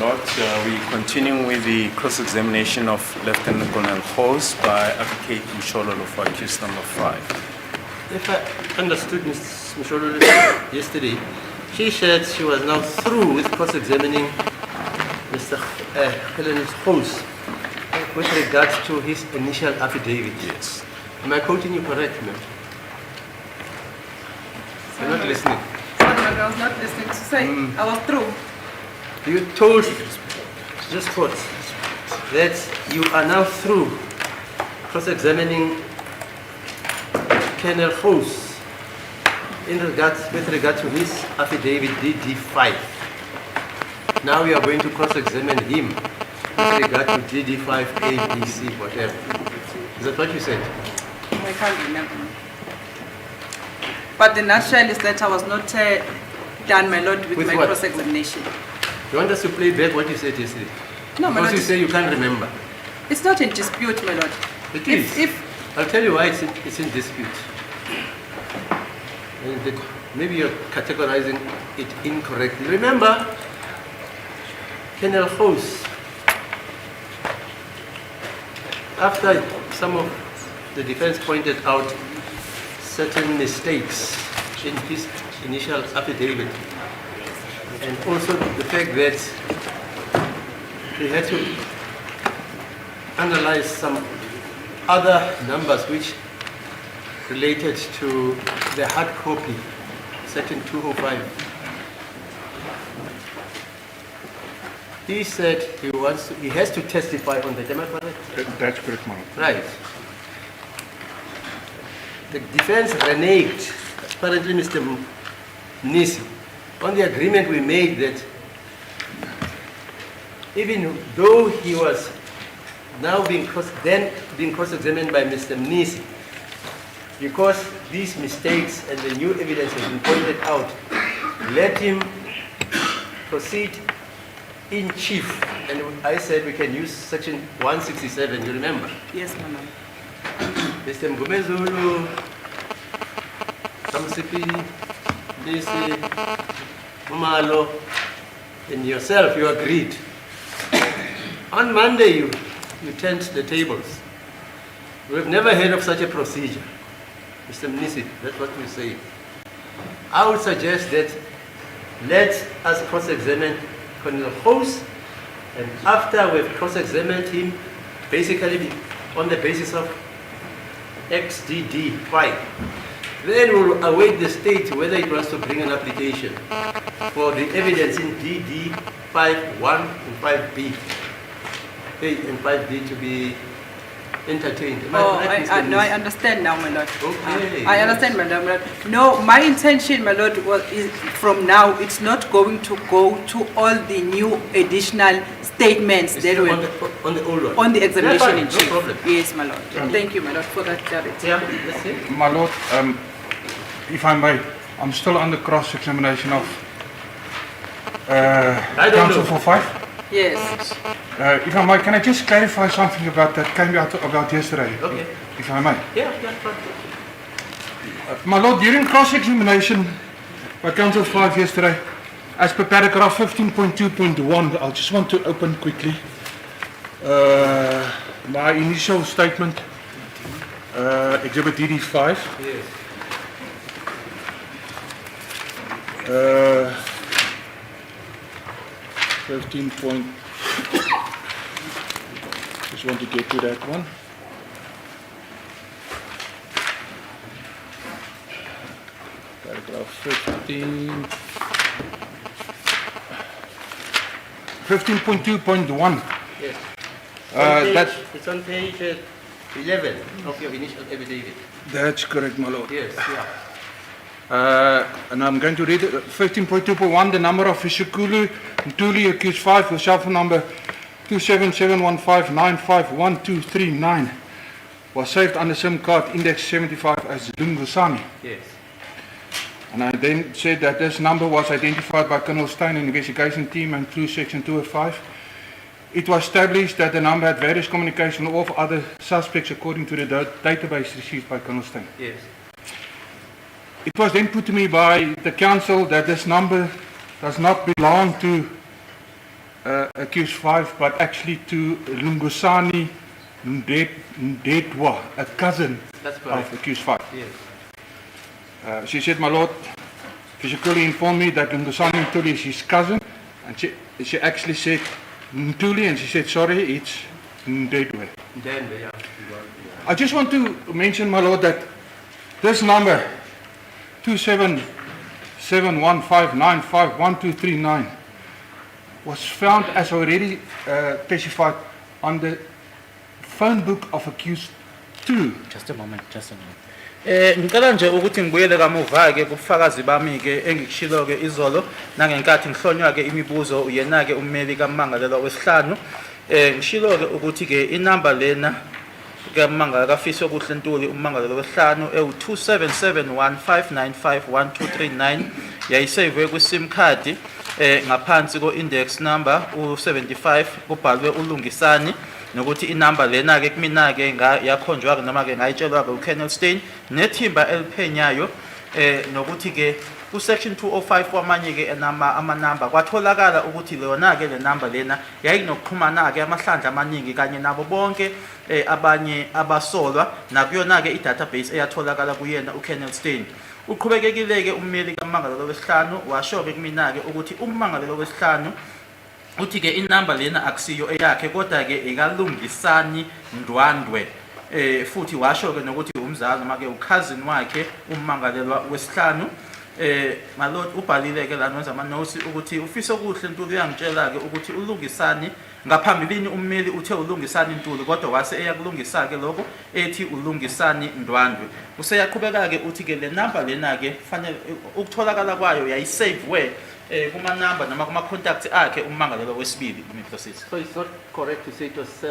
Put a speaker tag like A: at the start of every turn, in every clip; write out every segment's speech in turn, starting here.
A: Lord. We're continuing with the cross-examination of Lieutenant Colonel Hose by Advocate Mshololo for accused number 5.
B: If I understood Ms. Mshololo yesterday, she said she was now through with cross-examining Mr. Colonel Hose with regards to his initial affidavit.
A: Yes.
B: Am I quoting you correct, ma'am? You're not listening.
C: Sorry, I was not listening to say I was through.
B: You told, just quote, that you are now through cross-examining Colonel Hose with regard to his affidavit DD5. Now we are going to cross-examine him with regard to DD5, A, B, C, whatever. Is that what you said?
C: I can't remember. But the nutshell is that I was not done, my lord, with my
B: what?
C: cross-examination.
B: You want us to play back what you said yesterday?
C: No, my
B: Because
C: lord.
B: you say you can't remember.
C: It's not in dispute, my lord.
B: It is.
C: If
B: I'll tell you why it's in dispute. And maybe you're categorizing it incorrectly. Remember, Colonel Hose, after some of the defense pointed out certain mistakes in his initial affidavit, and also the fact that he had to analyze some other numbers which related to the hard copy, section 205. He said he has to testify on that. Am I correct?
D: That's correct, ma'am.
B: Right. The defense reneged, apparently Mr. Nisi, on the agreement we made that even though he was now being cross-examined by Mr. Nisi, because these mistakes and the new evidence has been pointed out, let him proceed in chief. And I said we can use section 167, you remember?
C: yes, my lord.
B: Mr. Mgumezulu, Samsipi, Nisi, Umalo, and yourself, you agreed. On Monday, you turned the tables. We've never heard of such a procedure. Mr. Nisi, that's what we say. I would suggest that let us cross-examine Colonel Hose, and after we've cross-examined him, basically on the basis of XDD5, then we'll await the state whether it wants to bring an application for the evidence in DD5-1 and 5B, A and 5B to be entertained. Am I correct, Mr.
C: No, I
B: Nisi?
C: understand now, my lord.
B: Okay.
C: I understand, madam. No, my intention, my lord, is from now, it's not going to go to all the new additional statements
B: It's
C: that
B: still
C: were
B: on the old one.
C: on the examination
B: Yeah,
C: in
B: fine,
C: chief.
B: no problem.
C: Yes, my lord. Thank you, my lord, for that clarity.
B: Yeah, that's it.
D: My lord, if I may, I'm still under cross-examination of
B: I don't
D: counsel
B: know.
D: for 5.
C: Yes.
D: If I may, can I just clarify something about that came out about yesterday?
B: Okay.
D: If I may.
B: Yeah, fine.
D: My lord, during cross-examination by counsel 5 yesterday, as per paragraph 15.2.1, I just want to open quickly my initial statement, exhibit DD5.
B: Yes.
D: Uh, 15 point, just want to get to that one. Paragraph 15.2.1.
B: Yes.
D: It's
B: on page 11 of your initial affidavit.
D: That's correct, my lord.
B: Yes, yeah.
D: And I'm going to read it. 15.2.1, the number of Ishikulu Ntuli accused 5 with cell phone number 27715951239 was saved on the SIM card index 75 as Lungusani.
B: Yes.
D: And I then said that this number was identified by Colonel Stein and investigation team and through section 205. It was established that the number had various communication of other suspects according to the database received by Colonel Stein.
B: Yes.
D: It was then put to me by the council that this number does not belong to accused 5, but actually to Lungusani Ndetwa, a cousin
B: That's correct.
D: of accused 5.
B: Yes.
D: She said, my lord, physically informed me that Lungusani Ntuli is his cousin, and she actually said Ntuli, and she said, sorry, it's Ndetwa.
B: Then, yeah.
D: I just want to mention, my lord, that this number, 27715951239, was found, as already testified, on the phone book of accused 2.
E: Just a moment. Ngicela nje ukuthi ngibuyele kamuva ke kubufakazi bami ke engikushilo ke izolo nangenkathi ngihlonywa ke imibuzo uyena ke ummeli kaMangalelwa wesihlanu ngishilo ke ukuthi ke inamba lena kaMangalelwa kaFiso kuhle Ntuli uMangalelwa wesihlanu ewu277159512339 yayisave ku sim card ngaphansi ko index number u75 kubhalwe uLungisani nokuthi inamba lena ke kumina ke yakhonjwa noma ke ngayitshelwa ke uKenneth Stein nethimba eliphenyayo nokuthi ke ku section 205 kwamanye ke amanamba kwatholakala ukuthi lona ke le number lena yayinokuxhumana ke amahlandla amaningi kanye nabo bonke abanye abasolwa nakuyona ke idatabase eyatholakala kuyena uKenneth Stein uqhubekekile ke ummeli kaMangalelwa wesihlanu washo ke kumina ke ukuthi uMangalelwa wesihlanu uthi ke inamba lena akusiyo eyakhe kodwa ke ekaLungisani Ndwandwe futhi washo ke nokuthi umzali noma ke ucousin wakhe uMangalelwa wesihlanu my lord ubhalile ke lana wenza ama notes ukuthi uFiso kuhle Ntuli uyangitshela ke ukuthi uLungisani ngaphambilini ummeli uthe uLungisani Ntuli kodwa wase eyakulungisa ke lokho ethi uLungisani Ndwandwe useyaqhubeka ke uthi ke le number lena ke fanele ukutholakala kwayo yayisave kuma number noma kuma contacts akhe uMangalelwa wesibili proceed.
B: So it's not correct to say it was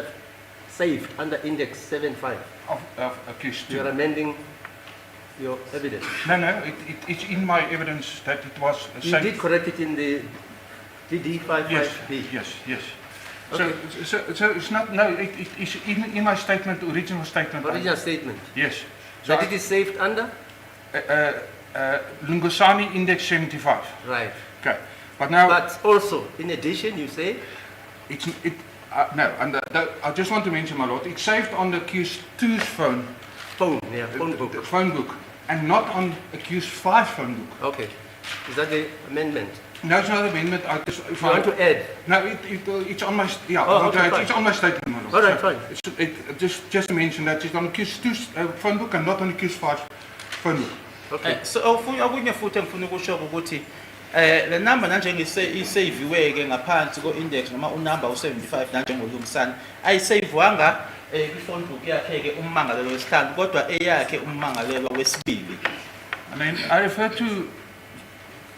B: saved under index 75.
D: Of accused 2.
B: You are amending your evidence.
D: No, it's in my evidence that it was
B: You
D: saved.
B: did correct it in the DD55B.
D: Yes.
B: Okay.
D: So it's not, no, it is in my statement, original statement.
B: Original statement.
D: Yes.
B: That it is saved under?
D: Lungusani index 75.
B: Right.
D: Okay. But now,
B: But also, in addition, you say?
D: no, and I just want to mention, my lord, it's saved on the accused 2's phone
B: Phone book.
D: phone book, and not on accused 5 phone book.
B: Okay. Is that the amendment?
D: No, it's not an amendment.
B: If you want to add?
D: No, it's on my,
B: okay, fine.
D: it's on my statement, my lord.
B: All right, fine.
D: Just to mention that it's on accused 2's phone book and not on accused 5 phone book.
B: Okay.
E: So okunye futhi engifuna ukusho ukuthi le number nanje ngisaviwe ke ngaphansi ko index noma unumber u75 nanje ngolungisana ayisavewanga phone book yakhe ke uMangalelwa wesihlanu kodwa eyakhe uMangalelwa wesibili.
D: And then I refer to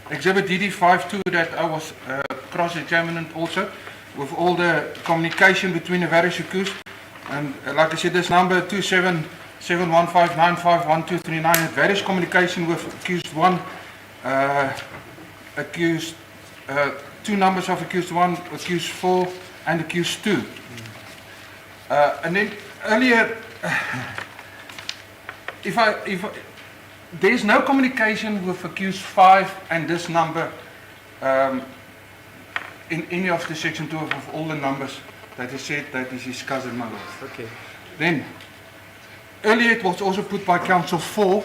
D: Exhibit DD52 that I was cross-examined also with all the communication between the various accused. And like I said, this number 27715951239 had various communication with accused 1, accused 2 numbers of accused 1, accused 4, and accused 2. And then earlier, if there's no communication with accused 5 and this number in any of the section 2 of all the numbers that is said that is his cousin, my lord.
B: Okay.
D: Then, earlier it was also put by counsel 4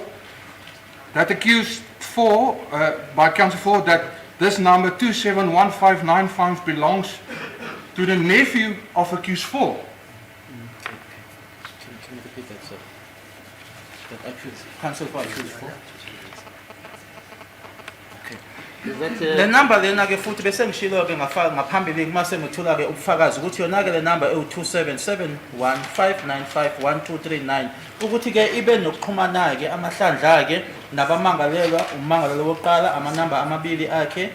D: that accused 4, by counsel 4 that this number 271595 belongs to the nephew of accused 4.
E: Can you repeat that, sir? Cancel for accused 4.
B: Is that
E: Le number lena ke futhi bese ngishilo ke ngafaka ngaphambili mase ngithola ke ubufakazi ukuthi yona ke le number ewu277159512339 ukuthi ke ibe nokuxhumana ke amahlandla ke nabamangalelwa uMangalelwa wokuqala amanamba amabili akhe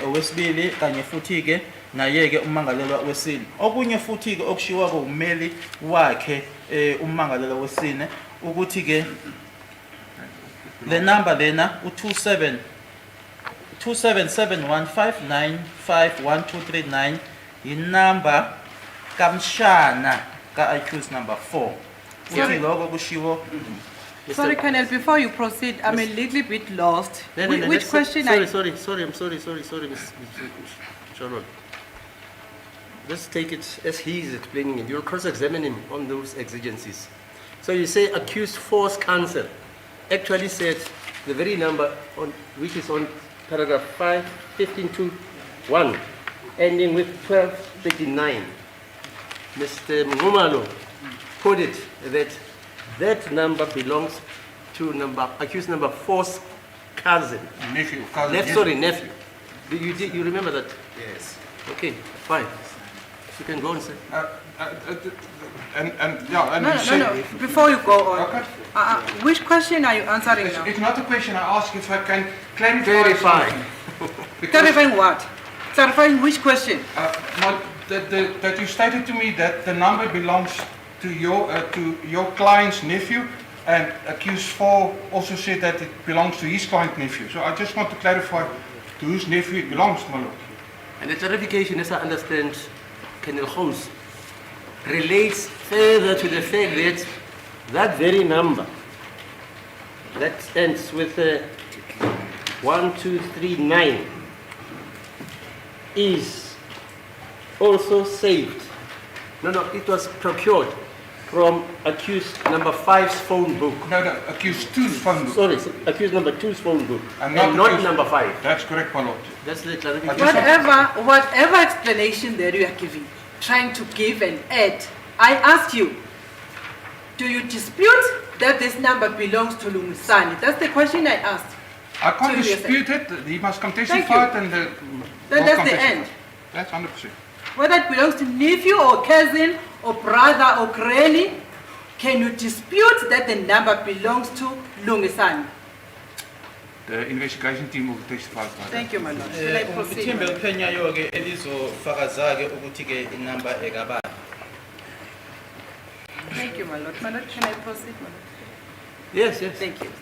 E: owesibili kanye futhi ke naye ke uMangalelwa wesine okunye futhi ke okushiwa ko ummeli wakhe uMangalelwa wesine ukuthi ke le number lena u277159512339 inamba kamshana ka-accused number 4 uthi lokho kushiwo.
C: Sorry, Colonel, before you proceed, I'm a little bit lost. Which question
B: Sorry, I'm sorry, Miss Sharon. let's take it as he is explaining it. You'll cross-examine him on those exigencies. So you say accused force counsel actually said the very number on which is on paragraph 515.2.1, ending with 1239. Mr. Ngumalo put it that that number belongs to accused number 4's cousin.
D: Nephew.
B: Sorry, nephew. You remember that?
A: Yes.
B: Okay, fine. You can go on, sir.
C: No. Before you go on,
D: Okay.
C: which question are you answering now?
D: It's not a question. I ask if I can clarify.
B: Verify.
D: something. Because,
C: Clarifying what? Clarifying which question?
D: that you stated to me that the number belongs to your client's nephew, and accused 4 also said that it belongs to his client's nephew. So I just want to clarify to whose nephew it belongs, my lord.
B: And the clarification, as I understand, Colonel Holmes, relates further to the fact that that very number that ends with 1239 is also saved. No, it was procured from accused number 5's phone book.
D: No, accused 2's phone book.
B: Sorry, accused number 2's phone book,
D: And
B: and
D: not
B: not
D: accused-
B: number 5.
D: That's correct, my lord.
B: That's the clarification.
C: Whatever explanation that you are giving, trying to give and add, I ask you, do you dispute that this number belongs to Lungisani? That's the question I asked.
D: I can't
C: So you
D: dispute it. He must come
C: Thank
D: testify
C: you.
D: and
C: Then
D: will
C: that's
D: come
C: the
D: testify.
C: end.
D: That's 100%.
C: Whether it belongs to nephew or cousin or brother or granny, can you dispute that the number belongs to Lungisani?
D: The investigation team will testify about that.
C: Thank you, my lord. Shall I proceed?
E: ithimba eliphenyayo ke elizofakaza-ke ukuthi ke inamba ekabani.
C: Thank you, my lord. My lord, can I proceed, my lord?
B: Yes.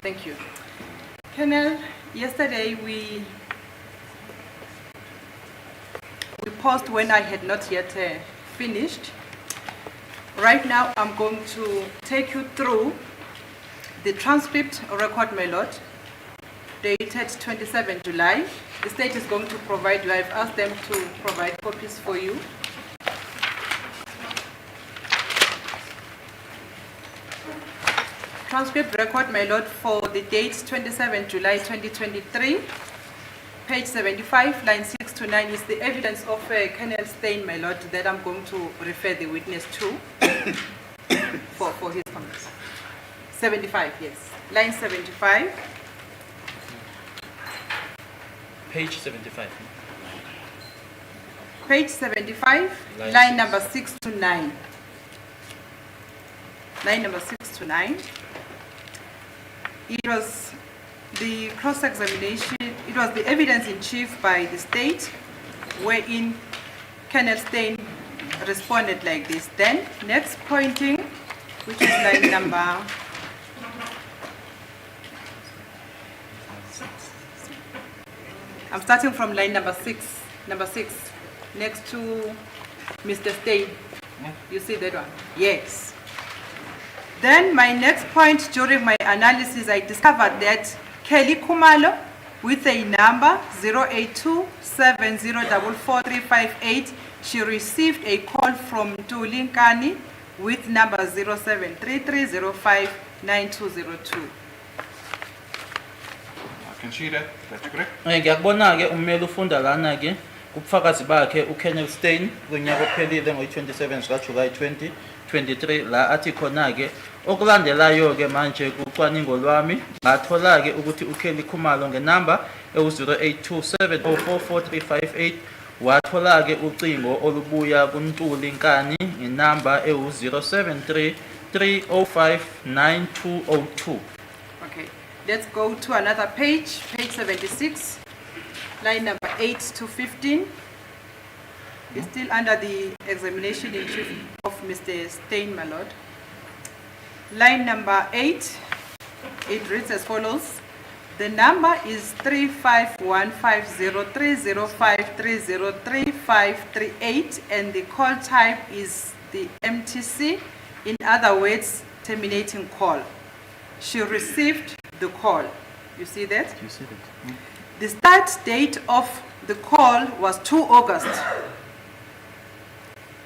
C: Thank you. Colonel, yesterday we paused when I had not yet finished. Right now, I'm going to take you through the transcript record, my lord, dated 27 July. The state is going to provide you. I've asked them to provide copies for you. Transcript record, my lord, for the date 27 July 2023, page 75, line 6 to 9 is the evidence of Colonel Stein, my lord, that I'm going to refer the witness to for his comments. 75, yes. Line 75.
E: Page 75.
C: Page 75,
E: Line
C: line
E: six.
C: number 6 to 9. Line number 6 to 9. It was the cross-examination, it was the evidence in chief by the state, wherein Colonel Stein responded like this. Then, next pointing, which is line number I'm starting from line number 6, next to Mr. Stein. You see that one? Yes. Then my next point during my analysis, I discovered that Kelly Kumalo, with a number 08270444358, she received a call from Tulinkani with number 0733059202.
D: I can see that. That's correct.
E: Ngiyakubona-ke ummeli ufunda lana-ke kubufakazi bakhe uKenneth Stein kunyaka ophelile ngo-27 zikaJulayi 2023 la athi khona-ke okulandelayo-ke manje kucwaningo lwami ngathola-ke ukuthi uKelly Khumalo ngenamba ewu-0827044358 wathola-ke ucingo olubuya kuNtuli Nkani ngenamba ewu-0733059202.
C: Okay, let's go to another page, page 76, line number 8 to 15. It's still under the examination in chief of Mr. Stein, my lord. Line number 8, it reads as follows. The number is 35150305303538 and the call type is the MTC, in other words, terminating call. She received the call. You see that?
E: You see that?
C: The start date of the call was 2 August.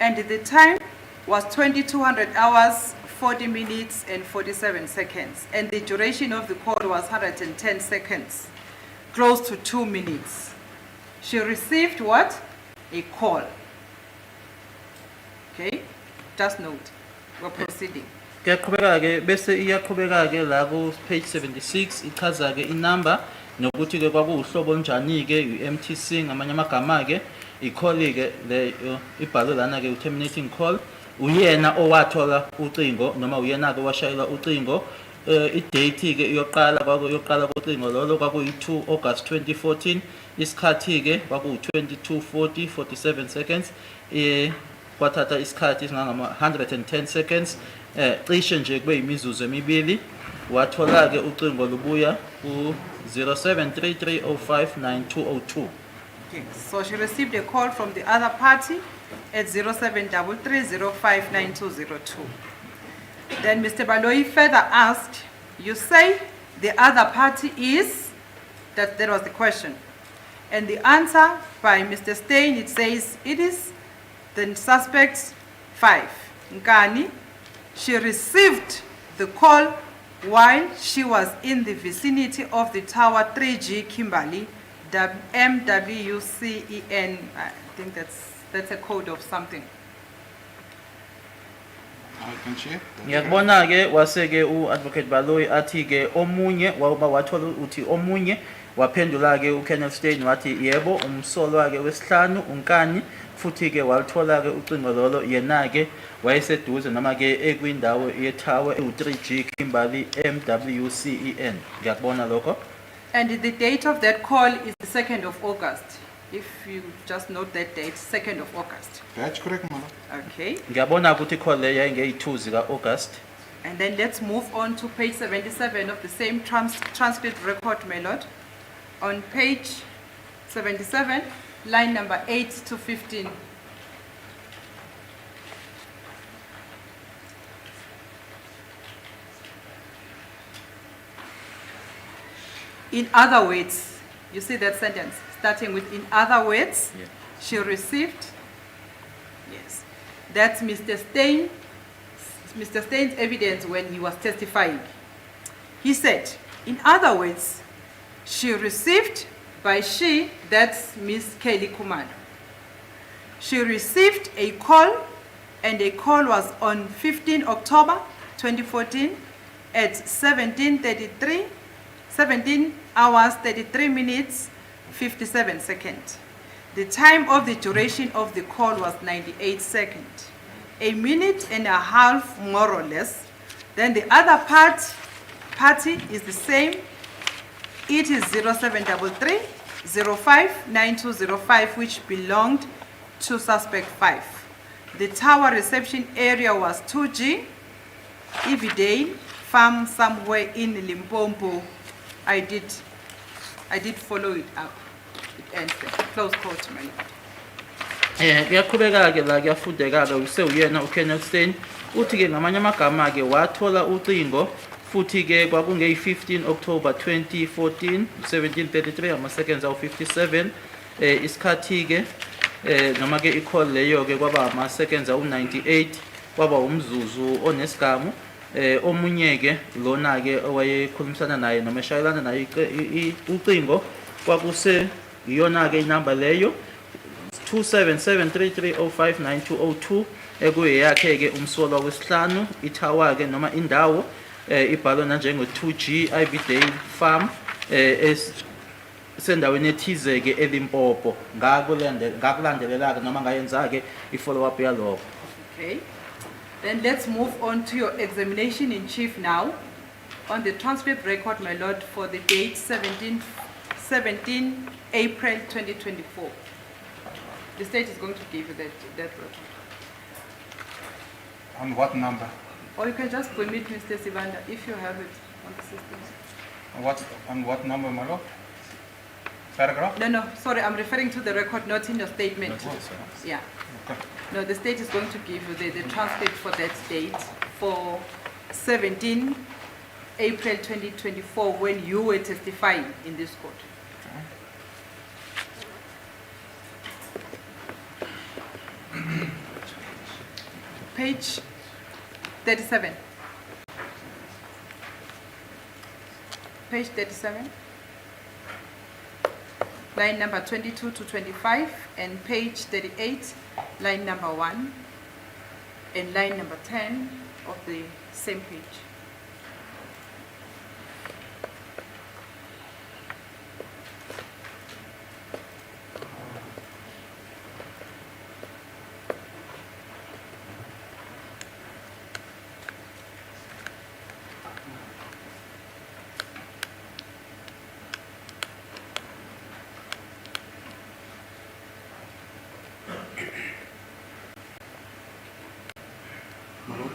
C: And the time was 2200 hours, 40 minutes and 47 seconds. And the duration of the call was 110 seconds, close to 2 minutes. She received what? A call. Okay, just note, we're proceeding.
E: Kuyaqhubeka ke bese iyaqhubeka ke la ku page 76 ichaza ke inamba nokuthi ke kwakuhlobo onjani ke uMTC ngamanye amagama ke i-call ke le ibhalwe lana ke terminating call uyena owathola ucingo noma uyena ke washayela ucingo i-date ke yoqala kucingo lolo kwakuyi-2 August 2014 isikhathi ke kwaku-22:40 47 seconds kwathatha isikhathi singangama 110 seconds cishe nje kube imizuzu emibili wathola ke ucingo lubuya ku 0733059202.
C: Okay, so she received a call from the other party at 0733059202. Then Mr. Baloyi further asked, you say the other party is, that was the question. And the answer by Mr. Stein, it says it is the suspect 5, Nkani. She received the call while she was in the vicinity of the Tower 3G Kimberley, the MWCEN. I think that's a code of something.
D: I can share.
E: Ngiyakubona ke wase ke uadvocate Baloyi athi ke omunye waba wathola uthi omunye waphendula ke uKenneth Stein wathi yebo umsolo wake wesihlanu unkani futhi ke walithola ke ucingo lolo yena ke wayeseduze noma ke ekwindawo yetower u3G Kimberley MWCEN. Ngiyakubona lokho.
C: And the date of that call is the 2nd of August. If you just note that date, 2nd of August.
D: That's correct, Mala.
C: Okay.
E: Ngiyabona ukuthi call le yayingeyi2 zika August.
C: And then let's move on to page 77 of the same transcript record, my lord. On page 77, line number 8 to 15. In other words, you see that sentence, starting with in other words,
E: Yeah.
C: she received, yes. That's Mr. Stein's evidence when he was testifying. He said, in other words, she received, by she, that's Miss Kelly Kumalo. She received a call, and a call was on 15 October 2014 at 17 hours 33 minutes 57 seconds. The time of the duration of the call was 98 seconds. A minute and a half more or less. Then the other party is the same. It is 0733 059205, which belonged to suspect 5. The tower reception area was 2G, Evidale Farm, somewhere in Limpopo. I did follow it up. It ends there. Close quote, my lord.
E: Kuyaqhubeka ke la kuyafundeka ke useyena uKenneth Stein uthi ke ngamanye amagama ke wathola ucingo futhi ke kwakungeyi-15 October 2014 17:33 ama seconds awu57 isikhathi ke noma ke i-call leyo ke kwaba ama seconds awu98 kwaba umzuzu onesigamu omunye ke lona ke owayekhulumisana naye noma eshayelana naye ucingo kwakuse iyona ke inamba leyo 277330599202 ekuyeyakhe ke umsolo wesihlanu itower ke noma indawo ibhalwe nanjengo-2G Evidale Farm sendaweni ethize ke eLimpopo ngakulandelela ke noma ngayenza ke i-follow up yalokho.
C: Okay. Then let's move on to your examination in chief now. On the transcript record, my lord, for the date 17 April 2024. The state is going to give you that record.
D: On what number?
C: Or you can just permit Mr. Sivanda if you have it on the system.
D: On what number, my lord? Paragraph?
C: No, sorry, I'm referring to the record, not in your statement. Yeah.
D: Okay.
C: No, the state is going to give you the transcript for that date for 17 April 2024 when you were testifying in this court. page 37. Page 37. Line number 22 to 25, and page 38, line number 1, and line number 10 of the same page.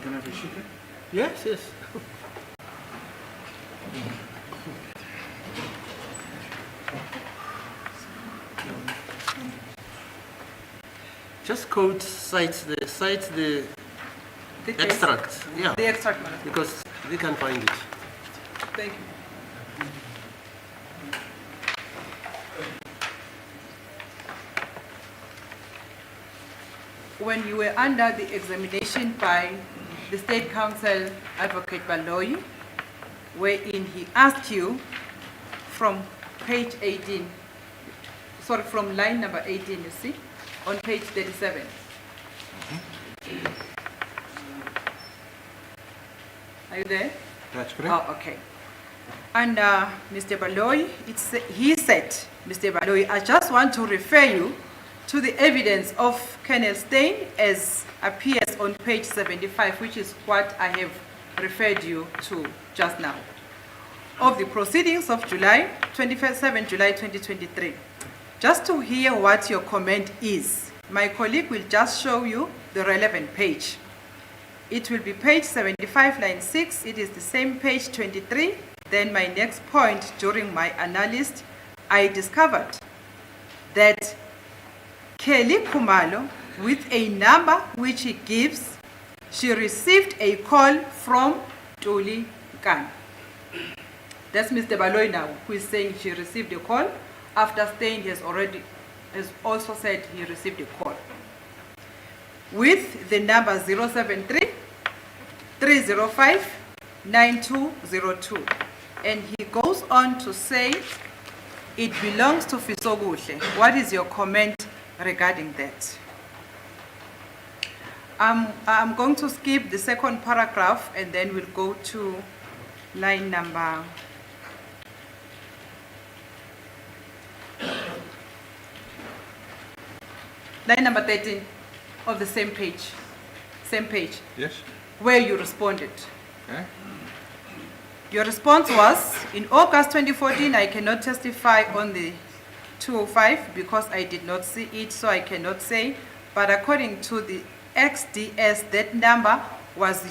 D: Can I have a seat?
B: Yes, yes. Just quote cites the
C: The case-
B: extract, yeah,
C: The extract, madam.
B: because they can find it.
C: Thank you. When you were under the examination by the State Counsel Advocate Baloyi, wherein he asked you from page 18, sorry, from line number 18, you see, on page 37. Are you there?
D: That's correct.
C: Oh, okay. And Mr. Baloyi, he said, Mr. Baloyi, I just want to refer you to the evidence of Colonel Stein as appears on page 75, which is what I have referred you to just now, of the proceedings of July 27 July 2023. Just to hear what your comment is, my colleague will just show you the relevant page. It will be page 75, line 6. It is the same page 23. Then my next point, during my analysis, I discovered that Kelly Khumalo, with a number which he gives, she received a call from Tuli Kan. That's Mr. Baloyi now, who is saying she received a call after Stein has also said he received a call, with the number 073-305-9202. And he goes on to say it belongs to Fisoguhle. What is your comment regarding that? I'm going to skip the second paragraph and then we'll go to line number 13 of the same page. Same page,
D: Yes.
C: where you responded.
D: Okay.
C: Your response was, in August 2014, I cannot testify on the 205 because I did not see it, so I cannot say. But according to the XDS, that number was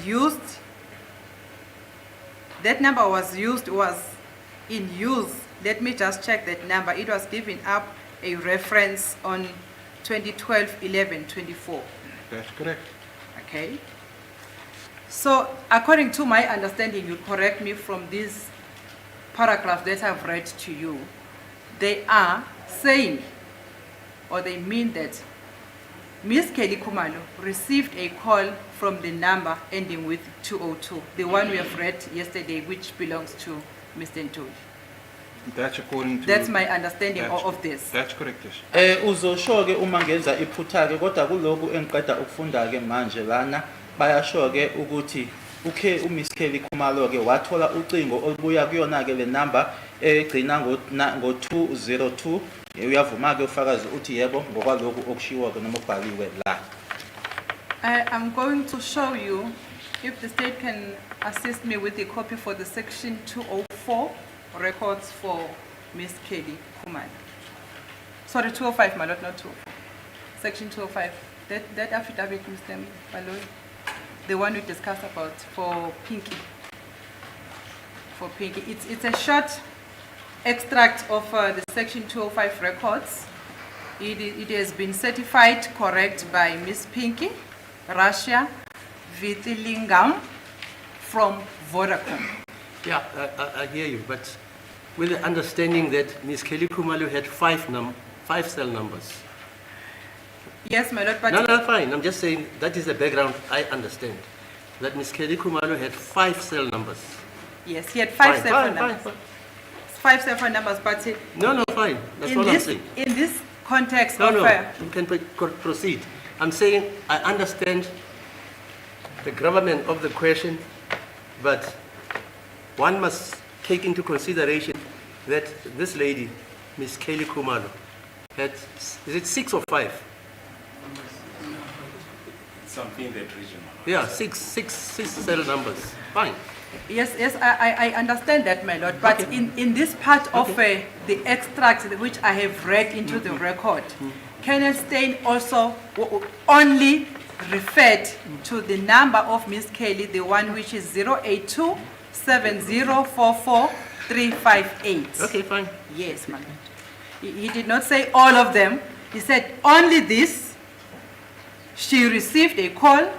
C: in use. Let me just check that number. It was given up a reference on 2012-11-24.
D: That's correct.
C: Okay. So according to my understanding, you correct me from these paragraphs that I've read to you, they are saying, or they mean that Ms. Kelly Khumalo received a call from the number ending with 202, the one we have read yesterday, which belongs to Mr. Ntuli.
D: That's according to...
C: That's my understanding
D: That's-
C: of this.
D: That's correct, yes.
E: Uzosho-ke uma ngenza iphutha-ke kodwa kulokhu engiqeda ukufunda-ke manje lana bayasho-ke ukuthi uMiss Kelly Khumalo-ke wathola ucingo olubuya kuyona-ke le number egcina ngo-202. Uyavuma-ke ufakazi uthi yebo ngokwalokhu okushiwo-ke noma okubhaliwe la.
C: I'm going to show you, if the state can assist me with the copy for the section 204 records for Ms. Kelly Khumalo. Sorry, 205, my lord, not 204. Section 205. That affidavit, Mr. Baloyi, the one we discussed about for Pinky. For Pinky. It's a short extract of the section 205 records. It has been certified correct by Ms. Pinky, Russia, Vitilingam from Vodacom.
B: Yeah, I hear you, but with the understanding that Ms. Kelly Khumalo had five cell numbers.
C: Yes, my lord, but
B: No, fine. I'm just saying that is the background I understand. That Ms. Kelly Kumalo had 5 cell numbers.
C: yes, he had five cell phone numbers.
B: Fine.
C: 5 cell phone numbers, but
B: No, fine. That's
C: in
B: what I'm
C: this
B: saying.
C: in this context
B: No,
C: of
B: you can proceed. I'm saying I understand the gravamen of the question, but one must take into consideration that this lady, Ms. Kelly Kumalo, had, is it 6 or 5?
A: Something in that region.
B: Yeah, six cell numbers. Fine.
C: yes, I understand that, my lord, but in this part of the extract which I have read into the record, Colonel Stein also only referred to the number of Miss Kelly, the one which is 082 7044 358.
B: Okay, fine.
C: Yes, my lord. He did not say all of them. He said only this. She received a call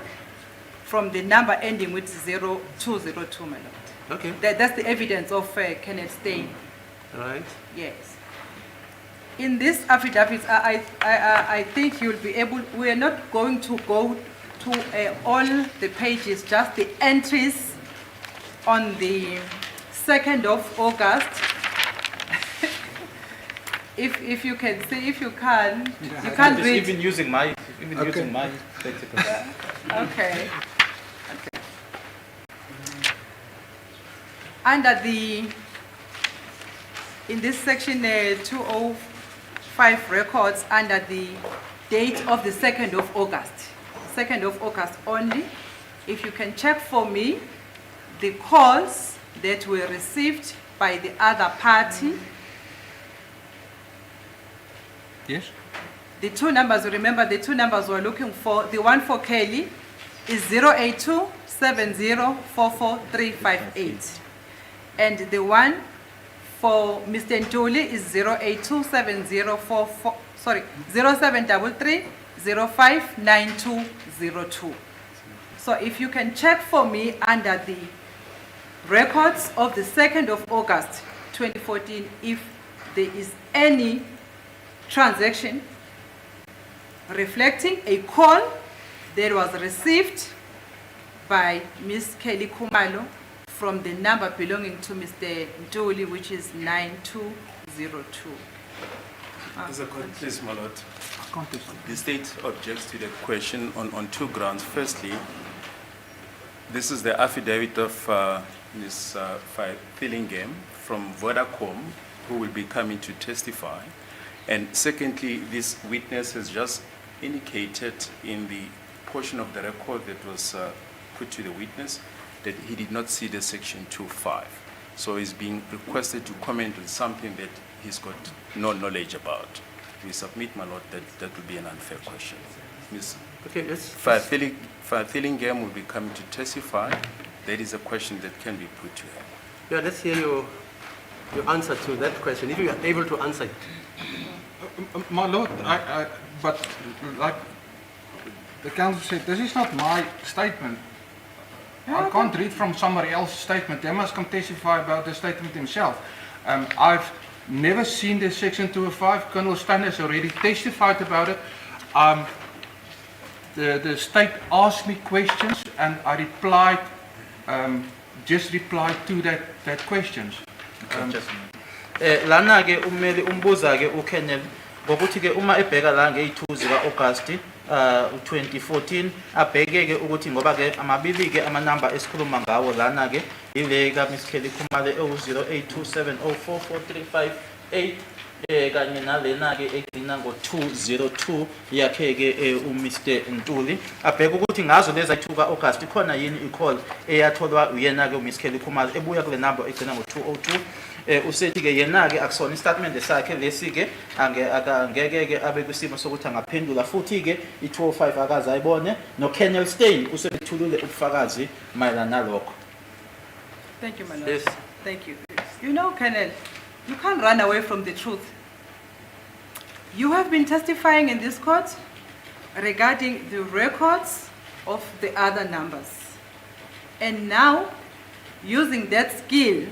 C: from the number ending with 0202, my lord.
B: Okay.
C: That's the evidence of Kenneth Stein.
B: All right.
C: Yes. In this affidavit, I think you'll be able, we are not going to go to all the pages, just the entries on the 2nd of August. If you can see, if you can, you can't
E: Just
C: read.
E: Even using my spectacles.
C: Okay. Under the, in this section 205 records, under the date of the 2nd of August, 2nd of August only, if you can check for me the calls that were received by the other party.
D: Yes?
C: The two numbers, remember the two numbers we're looking for, the one for Kelly is 082 7044 358. And the one for Mr. Ntuli is 082 7044, sorry, 0733 059202. So if you can check for me under the records of the 2nd of August 2014, if there is any transaction reflecting a call that was received by Ms. Kelly Kumalo from the number belonging to Mr. Ntuli, which is 9202.
A: As a court, please, my lord.
D: Contest.
A: The state objects to the question on 2 grounds. Firstly, this is the affidavit of Ms. Thillingam from Vodacom, who will be coming to testify. And secondly, this witness has just indicated in the portion of the record that was put to the witness that he did not see the section 2.5. So he's being requested to comment on something that he's got no knowledge about. We submit, my lord, that that would be an unfair question. Ms.
B: Okay, let's.
A: Thillingam will be coming to testify. That is a question that can be put to her.
B: Yeah, let's hear your answer to that question, if you are able to answer it.
D: My lord, but like the counsel said, this is not my statement. I can't read from somebody else's statement. They must come testify about the statement himself. I've never seen the section 205. Colonel Stein has already testified about it. The state asked me questions and I replied, just replied to that questions.
E: Lana ke umeli umbuza ke uKenneth ngokuthi ke uma ebheka la nge2 zika August 2014 abheke ke ukuthi ngoba ke amabili ke amanamba esikhuluma ngawo lana ke ile ka Miss Kelly Khumalo e082704435 kanye nalena ke egcina ngo202 yakhe ke uMr Ntuli abheka ukuthi ngazo lezi 2 ka August khona yini icall eyatholwa uyena ke uMiss Kelly Khumalo ebuya kule number egcina ngo202 usethi ke yena ke akusona istatement sakhe lesi ke angeke ke abe kwisimo sokuthi angaphendula futhi ke i205 akaza ayibone no Colonel Stein usebethulule ubufakazi mayelana nalokho.
C: Thank you, my lord.
B: Yes.
C: Thank you. You know, Colonel, you can't run away from the truth. You have been testifying in this court regarding the records of the other numbers. And now, using that skill,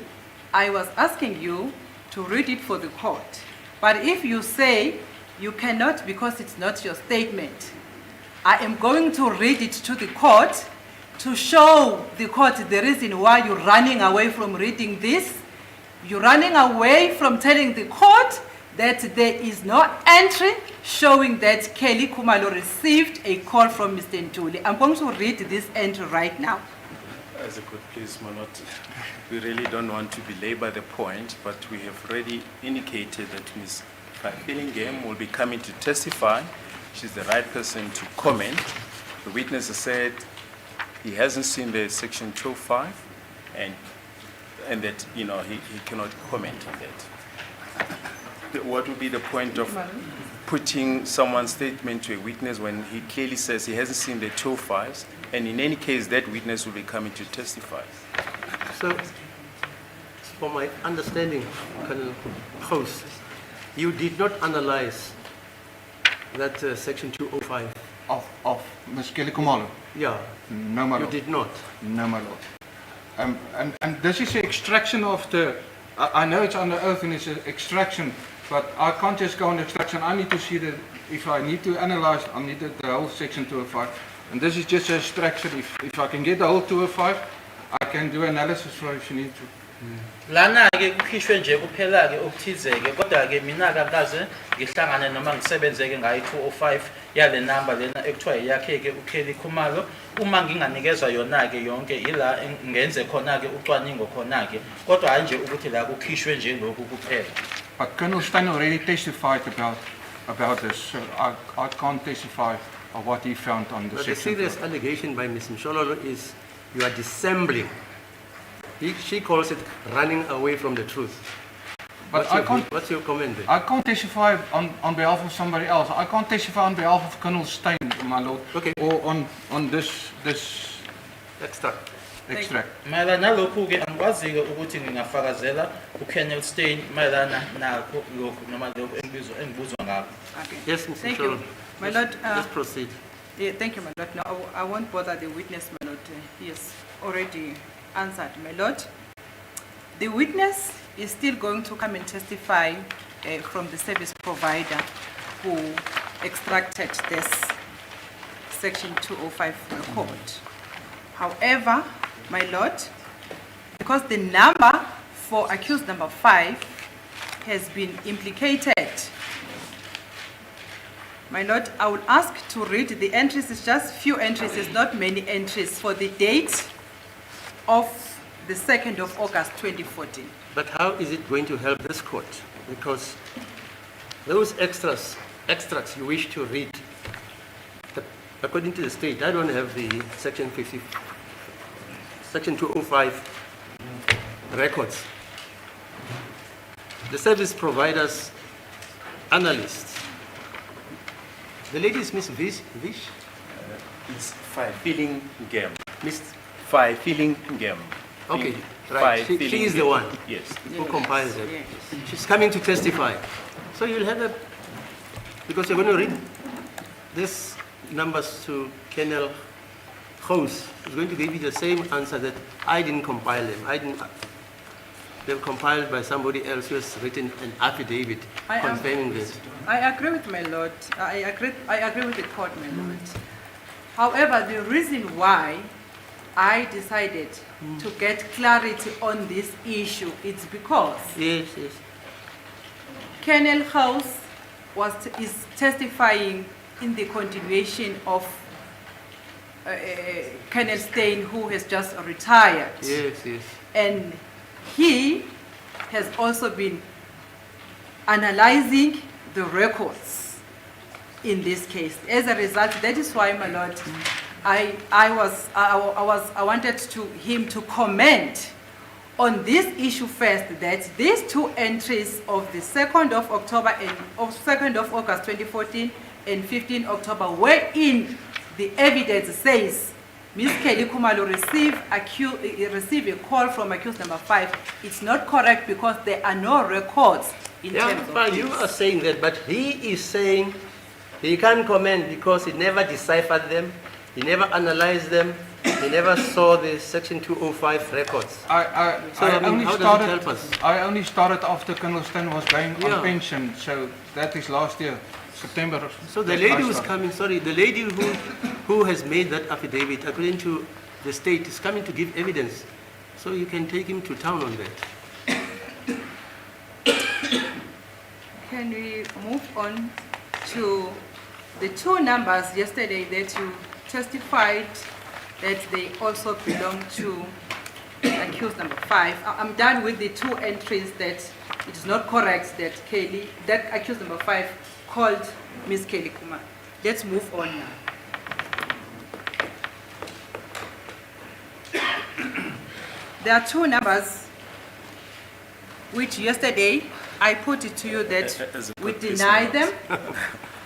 C: I was asking you to read it for the court. But if you say You cannot, because it's not your statement. I am going to read it to the court to show the court the reason why you're running away from reading this. You're running away from telling the court that there is no entry showing that Kelly Kumalo received a call from Mr. Ntuli. I'm going to read this entry right now.
A: As a could please, Manot, we really don't want to belabor the point, but we have already indicated that Ms. Fillingham will be coming to testify. She's the right person to comment. The witness has said he hasn't seen the section 205 and that, you know, he cannot comment on that. What would be the point of putting someone's statement to a witness when he clearly says he hasn't seen the 205s, and in any case that witness will be coming to testify?
B: So, for my understanding, Colonel House, you did not analyze that section 205.
D: Of Ms. Kelly Kumalo?
B: Yeah,
D: No, my
B: you
D: lord.
B: did not.
D: No, my lord. And this is the extraction of the, I know it's under oath and it's an extraction, but I can't just go on extraction. I need to see that if I need to analyze, I need the whole section 205. And this is just an extraction. If I can get the whole 205, I can do analysis for if you need to.
E: Lana ke kukhishwe nje kuphela ke okuthizeke kodwa ke mina akaze ngihlangane noma ngisebenzeke ngayi 205 yale number lena ekuthiwa yakhe ke uKelly Khumalo. Uma nginganikezwa yona ke yonke ila ngenze khona ke ucwaningo khona ke kodwa hayi nje ukuthi la kukhishwe nje lokhu kuphela.
D: But Colonel Stein already testified about this, so I can't testify of what he found on the
B: But the
D: section.
B: serious allegation by Ms. Mshololo is you are dissembling. She calls it running away from the truth.
D: But
B: What's your comment there?
D: I can't testify on behalf of somebody else. I can't testify on behalf of Colonel Stein, my lord.
B: Okay.
D: Or on this
B: Extract.
D: extract.
E: Mayelana nalokhu ke angikwazi ke ukuthi ngingafakazela uKenneth Stein mayelana nakho lokhu noma lokho engibuzwa ngakho.
C: Okay.
B: Yes, Mr.
C: Thank
B: Mshololo.
C: you. My lord,
B: Let's proceed.
C: yeah, thank you, my lord. No, I won't bother the witness, my lord. He has already answered, my lord. The witness is still going to come and testify from the service provider who extracted this section 205 record. However, my lord, because the number for accused number 5 has been implicated, my lord, I will ask to read the entries. It's just few entries, it's not many entries for the date of the 2nd of August 2014.
B: But how is it going to help this court? Because those extracts you wish to read, according to the state, I don't have the section 205 records. The service providers, analysts, the lady is Miss Vish?
A: It's Fillingham.
B: Miss,
A: Fillingham.
B: okay, right, she is the one
A: Yes.
B: who compiles it.
C: Yes.
B: She's coming to testify. So you'll have a, because you're going to read these numbers to Colonel House, who's going to give you the same answer that I didn't compile them. They were compiled by somebody else who has written an affidavit confirming this.
C: I agree with my lord. I agree with the court, my lord. However, the reason why I decided to get clarity on this issue is because
B: Yes.
C: Colonel House is testifying in the continuation of Colonel Stein, who has just retired.
B: Yes.
C: And he has also been analyzing the records in this case. As a result, that is why, my lord, I wanted him to comment on this issue first, that these two entries of the 2nd of October and of 2nd of August 2014 and 15 October, wherein the evidence says Ms. Kelly Khumalo received a call from accused number 5. It's not correct because there are no records in terms of
B: But
C: this.
B: you are saying that, but he is saying he can't comment because he never deciphered them, he never analyzed them, he never saw the section 205 records.
D: I
B: mean, how does it help us?
D: I only started after Colonel Stein was going
B: Yeah.
D: on pension, so that is last year. September.
B: So the lady who's coming, sorry, the lady who has made that affidavit, according to the state, is coming to give evidence. So you can take him to town on that.
C: Can we move on to the two numbers yesterday that you testified that they also belong to accused number 5? I'm done with the two entries that it is not correct that that accused number 5 called Ms. Kelly Kumar. Let's move on now. There are two numbers which yesterday I put it to you that
A: As a
C: we
A: court, please
C: deny
A: note.
C: them.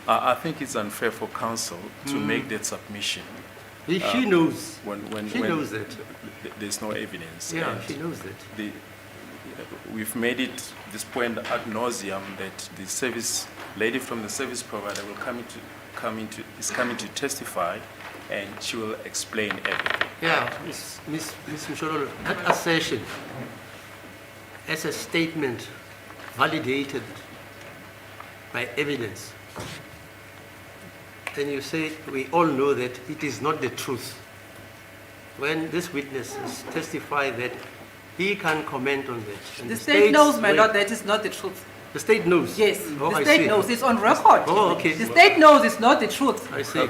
A: I think it's unfair for counsel to make that submission
B: She knows.
A: when
B: She knows that.
A: there's no evidence.
B: Yeah,
A: And
B: she knows that.
A: we've made it this point ad nauseum that the service lady from the service provider will is coming to testify, and she will explain everything.
B: Yeah, Miss Msholo, that assertion as a statement validated by evidence, then you say we all know that it is not the truth. When this witness has testified that he can comment on that. and
C: The
B: state's
C: state knows, my
B: way-
C: lord, that is not the truth.
B: The state knows?
C: Yes,
B: Oh,
C: the
B: I
C: state
B: see.
C: knows. It's on record.
B: Oh, okay.
C: The state knows it's not the truth.
B: I see.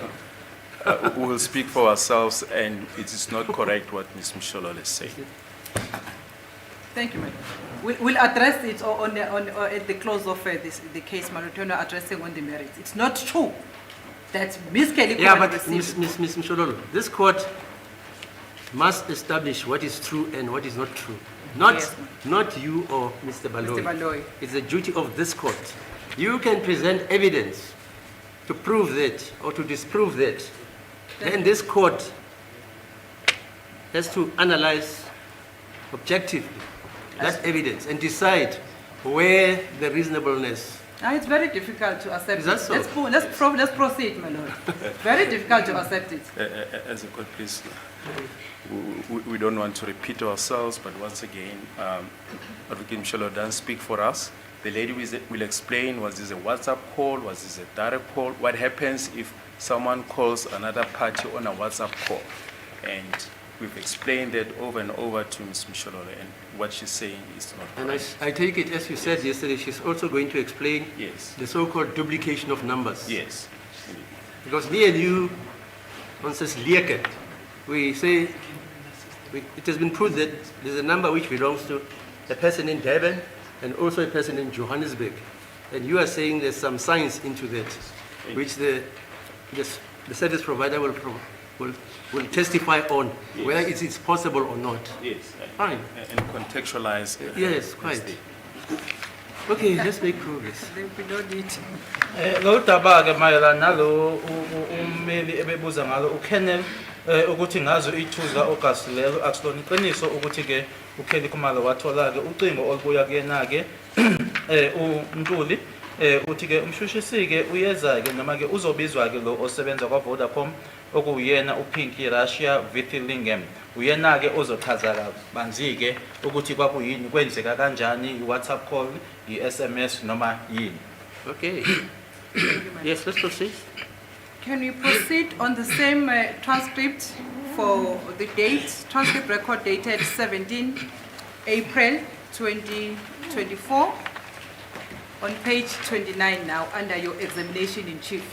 A: We will speak for ourselves, and it is not correct what Ms. Msholo is saying.
C: Thank you, my lord. We'll address it at the close of the case, Maritono addressing on the merits. It's not true that Ms. Kelly
B: Yeah,
C: Kumar
B: but
C: received.
B: Miss Msholo, this court must establish what is true and what is not true.
C: Yes,
B: Not you or Mr. Baloyi.
C: Mr. Baloyi.
B: It's the duty of this court. You can present evidence to prove that or to disprove that. Then this court has to analyze objectively that evidence and decide where the reasonableness.
C: It's very difficult to accept
B: Is that
C: it.
B: so?
C: Let's proceed, my lord. Very difficult to accept it.
A: As a court, please, we don't want to repeat ourselves, but once again, Advocate Msholo doesn't speak for us. The lady will explain, was this a WhatsApp call, was this a direct call? What happens if someone calls another party on a WhatsApp call? And we've explained that over and over to Ms. Msholo, and what she's saying is not
B: And
A: correct.
B: I take it, as you said yesterday, she's also going to explain
A: Yes,
B: the so-called duplication of numbers.
A: yes.
B: Because me and you, on says Lieket, we say it has been proved that there's a number which belongs to a person in Durban and also a person in Johannesburg. And you are saying there's some science into that, which the service provider will testify on,
A: Yes.
B: whether it's possible or not.
A: Yes.
B: Fine.
A: And contextualize.
B: Yes, quite. Okay, let's make progress.
C: We don't need.
E: Lo daba ke mayelana nalo ummeli ebebuza ngalo uKenneth ukuthi ngazo i2 August lelo akulona iqiniso ukuthi ke uKelly Kumalo wathola ke ucingo olubuya kuyena ke uNtuli uthi ke umshushisi ke uyeza ke noma ke uzobizwa ke lo osebenza kwa Vodacom okuyena uPinky Russia Vithlingam uyena ke ozochaza kabanzi ke ukuthi kwakuyini kwenzeka kanjani iWhatsApp call iSMS noma yini.
B: Okay. Yes, let's proceed.
C: Can we proceed on the same transcript for the date, transcript record dated 17 April 2024, on page 29 now, under your examination in chief.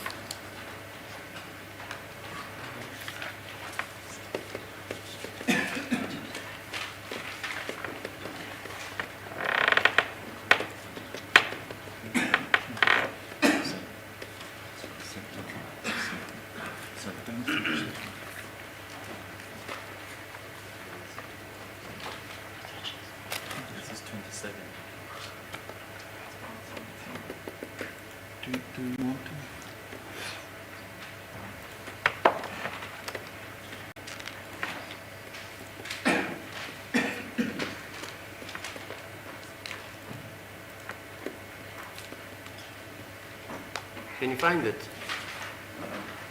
E: This is 27.
D: Do you want to?
B: Can you find it?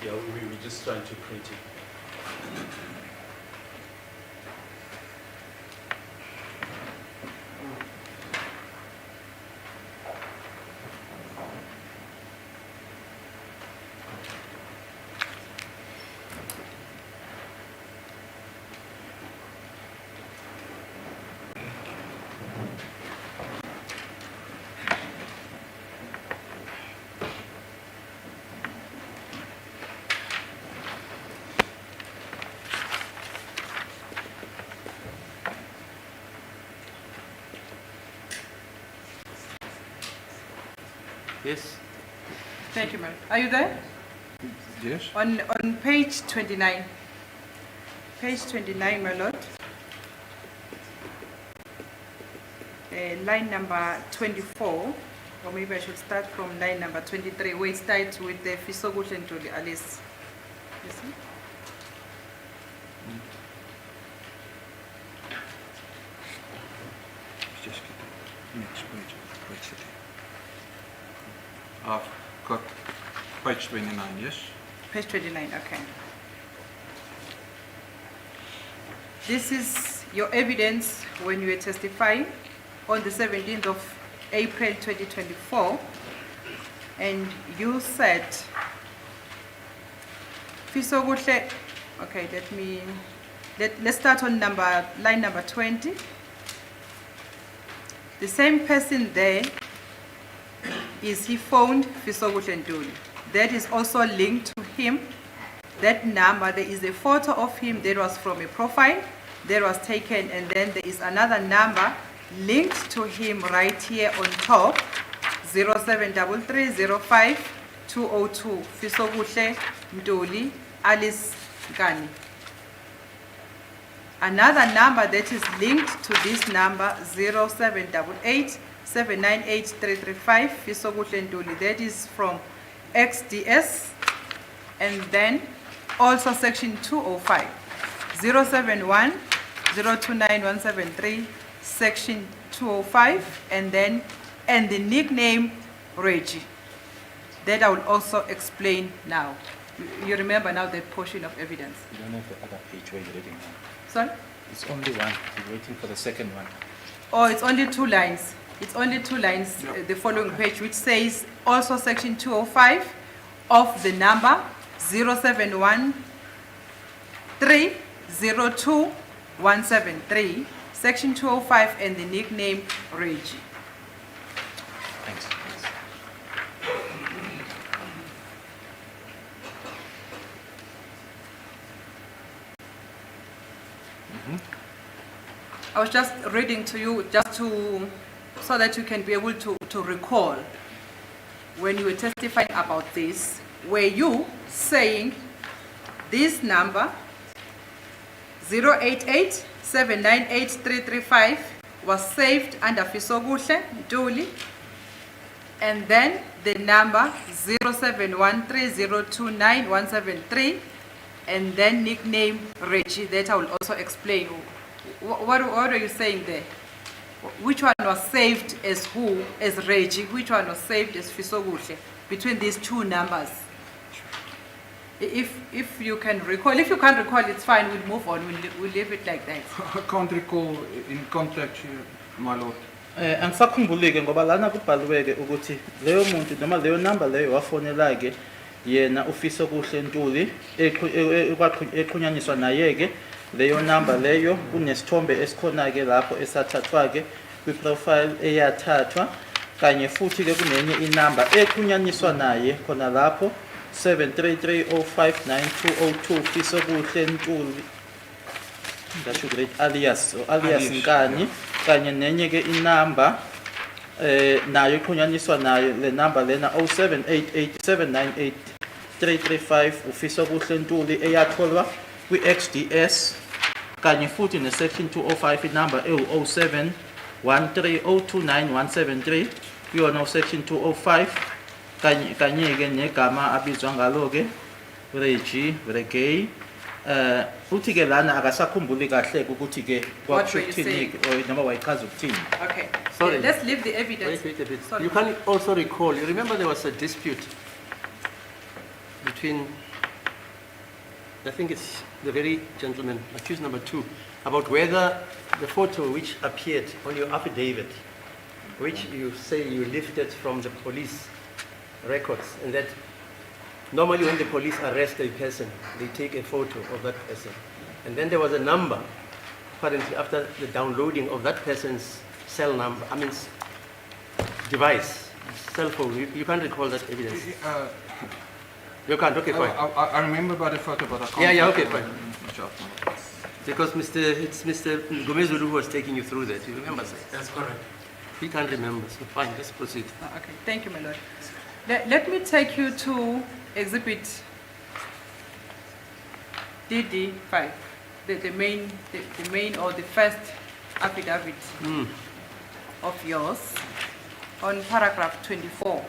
A: Yeah, we're just trying to print it.
B: Yes.
C: Thank you, ma'am. Are you there?
D: Yes.
C: On page 29. Page 29, my lord. Line number 24, or maybe I should start from line number 23, where it starts with the Fisoguhle Ntuli Alice. You see?
D: Just get the next page. I've got page 29, yes?
C: Page 29, okay. This is your evidence when you were testifying on the 17th of April 2024, and you said, Fisoguhle, okay, let's start on line number 20. The same person there he phoned Fisoguhle Ntuli. That is also linked to him. That number, there is a photo of him that was from a profile that was taken, and then there is another number linked to him right here on top, 073305 202, Fisoguhle Ntuli Alice Nkani. Another number that is linked to this number, 0788 798 335, Fisoguhle Ntuli, that is from XDS, and then also section 205, 071 029 173, section 205, and the nickname Reggie. That I will also explain now. You remember now that portion of evidence.
E: You don't have the other page where you're reading now.
C: Sorry?
E: It's only one. You're waiting for the second one.
C: Oh, it's only 2 lines. It's only 2 lines, the following page, which says also section 205 of the number 0713 02 173, section 205, and the nickname Reggie.
E: Thanks.
C: I was just reading to you so that you can be able to recall when you were testifying about this, were you saying this number 088 798 335 was saved under Fisoguhle Ntuli, and then the number 0713029173, and then nickname Reggie, that I will also explain. What are you saying there? Which one was saved as who, as Reggie? Which one was saved as Fisoguhle between these 2 numbers? If you can recall, if you can't recall, it's fine. We'll move on. We'll leave it like that.
D: I can't recall in contact here, my lord.
E: Angisakhumbuli-ke ngoba lana kubhaliwe-ke ukuthi leyo muntu noma leyo number leyo wafonela-ke yena uFisoguhle Ntuli eqhunyaniswa naye-ke leyo number leyo kunesithombe esikhona-ke lapho esathathwa-ke kwi-profile eyathathwa, kanye futhi-ke kunenye inamba eqhunyaniswa naye khona lapho 733059202 Fisoguhle Ntuli, that should read alias Nkani, kanye nenye-ke inamba nayo iqhunyaniswa nayo le number lena 0788798335 uFisoguhle Ntuli eyatholwa kwi-XDS, kanye futhi ne-section 205 inumber ewu-0713029173 kuyona section 205, kanye-ke negama abizwa ngalo-ke Reggie Reggae. Futhi-ke lana akasakhumbuli kahle-ke ukuthi-ke kwakuthini noma wayichaza ukuthini.
C: Okay.
B: Sorry.
C: Let's leave the evidence.
B: Wait a bit.
C: Sorry.
B: You can also recall, you remember there was a dispute between, I think it's the very gentleman, accused number 2, about whether the photo which appeared on your affidavit, which you say you lifted from the police records, and that normally when the police arrest a person, they take a photo of that person. And then there was a number, apparently after the downloading of that person's cell number, device, cell phone. You can't recall that evidence. You can't, okay, fine.
D: I remember about the photo, but I can't.
B: Yeah, okay, fine. Because it's Mr. Gomezulu who was taking you through that. You remember, sir?
F: That's correct.
B: He can't remember, so fine, let's proceed.
C: Okay, thank you, my lord. Let me take you to exhibit DD5, the main or the first affidavit of yours on paragraph 24.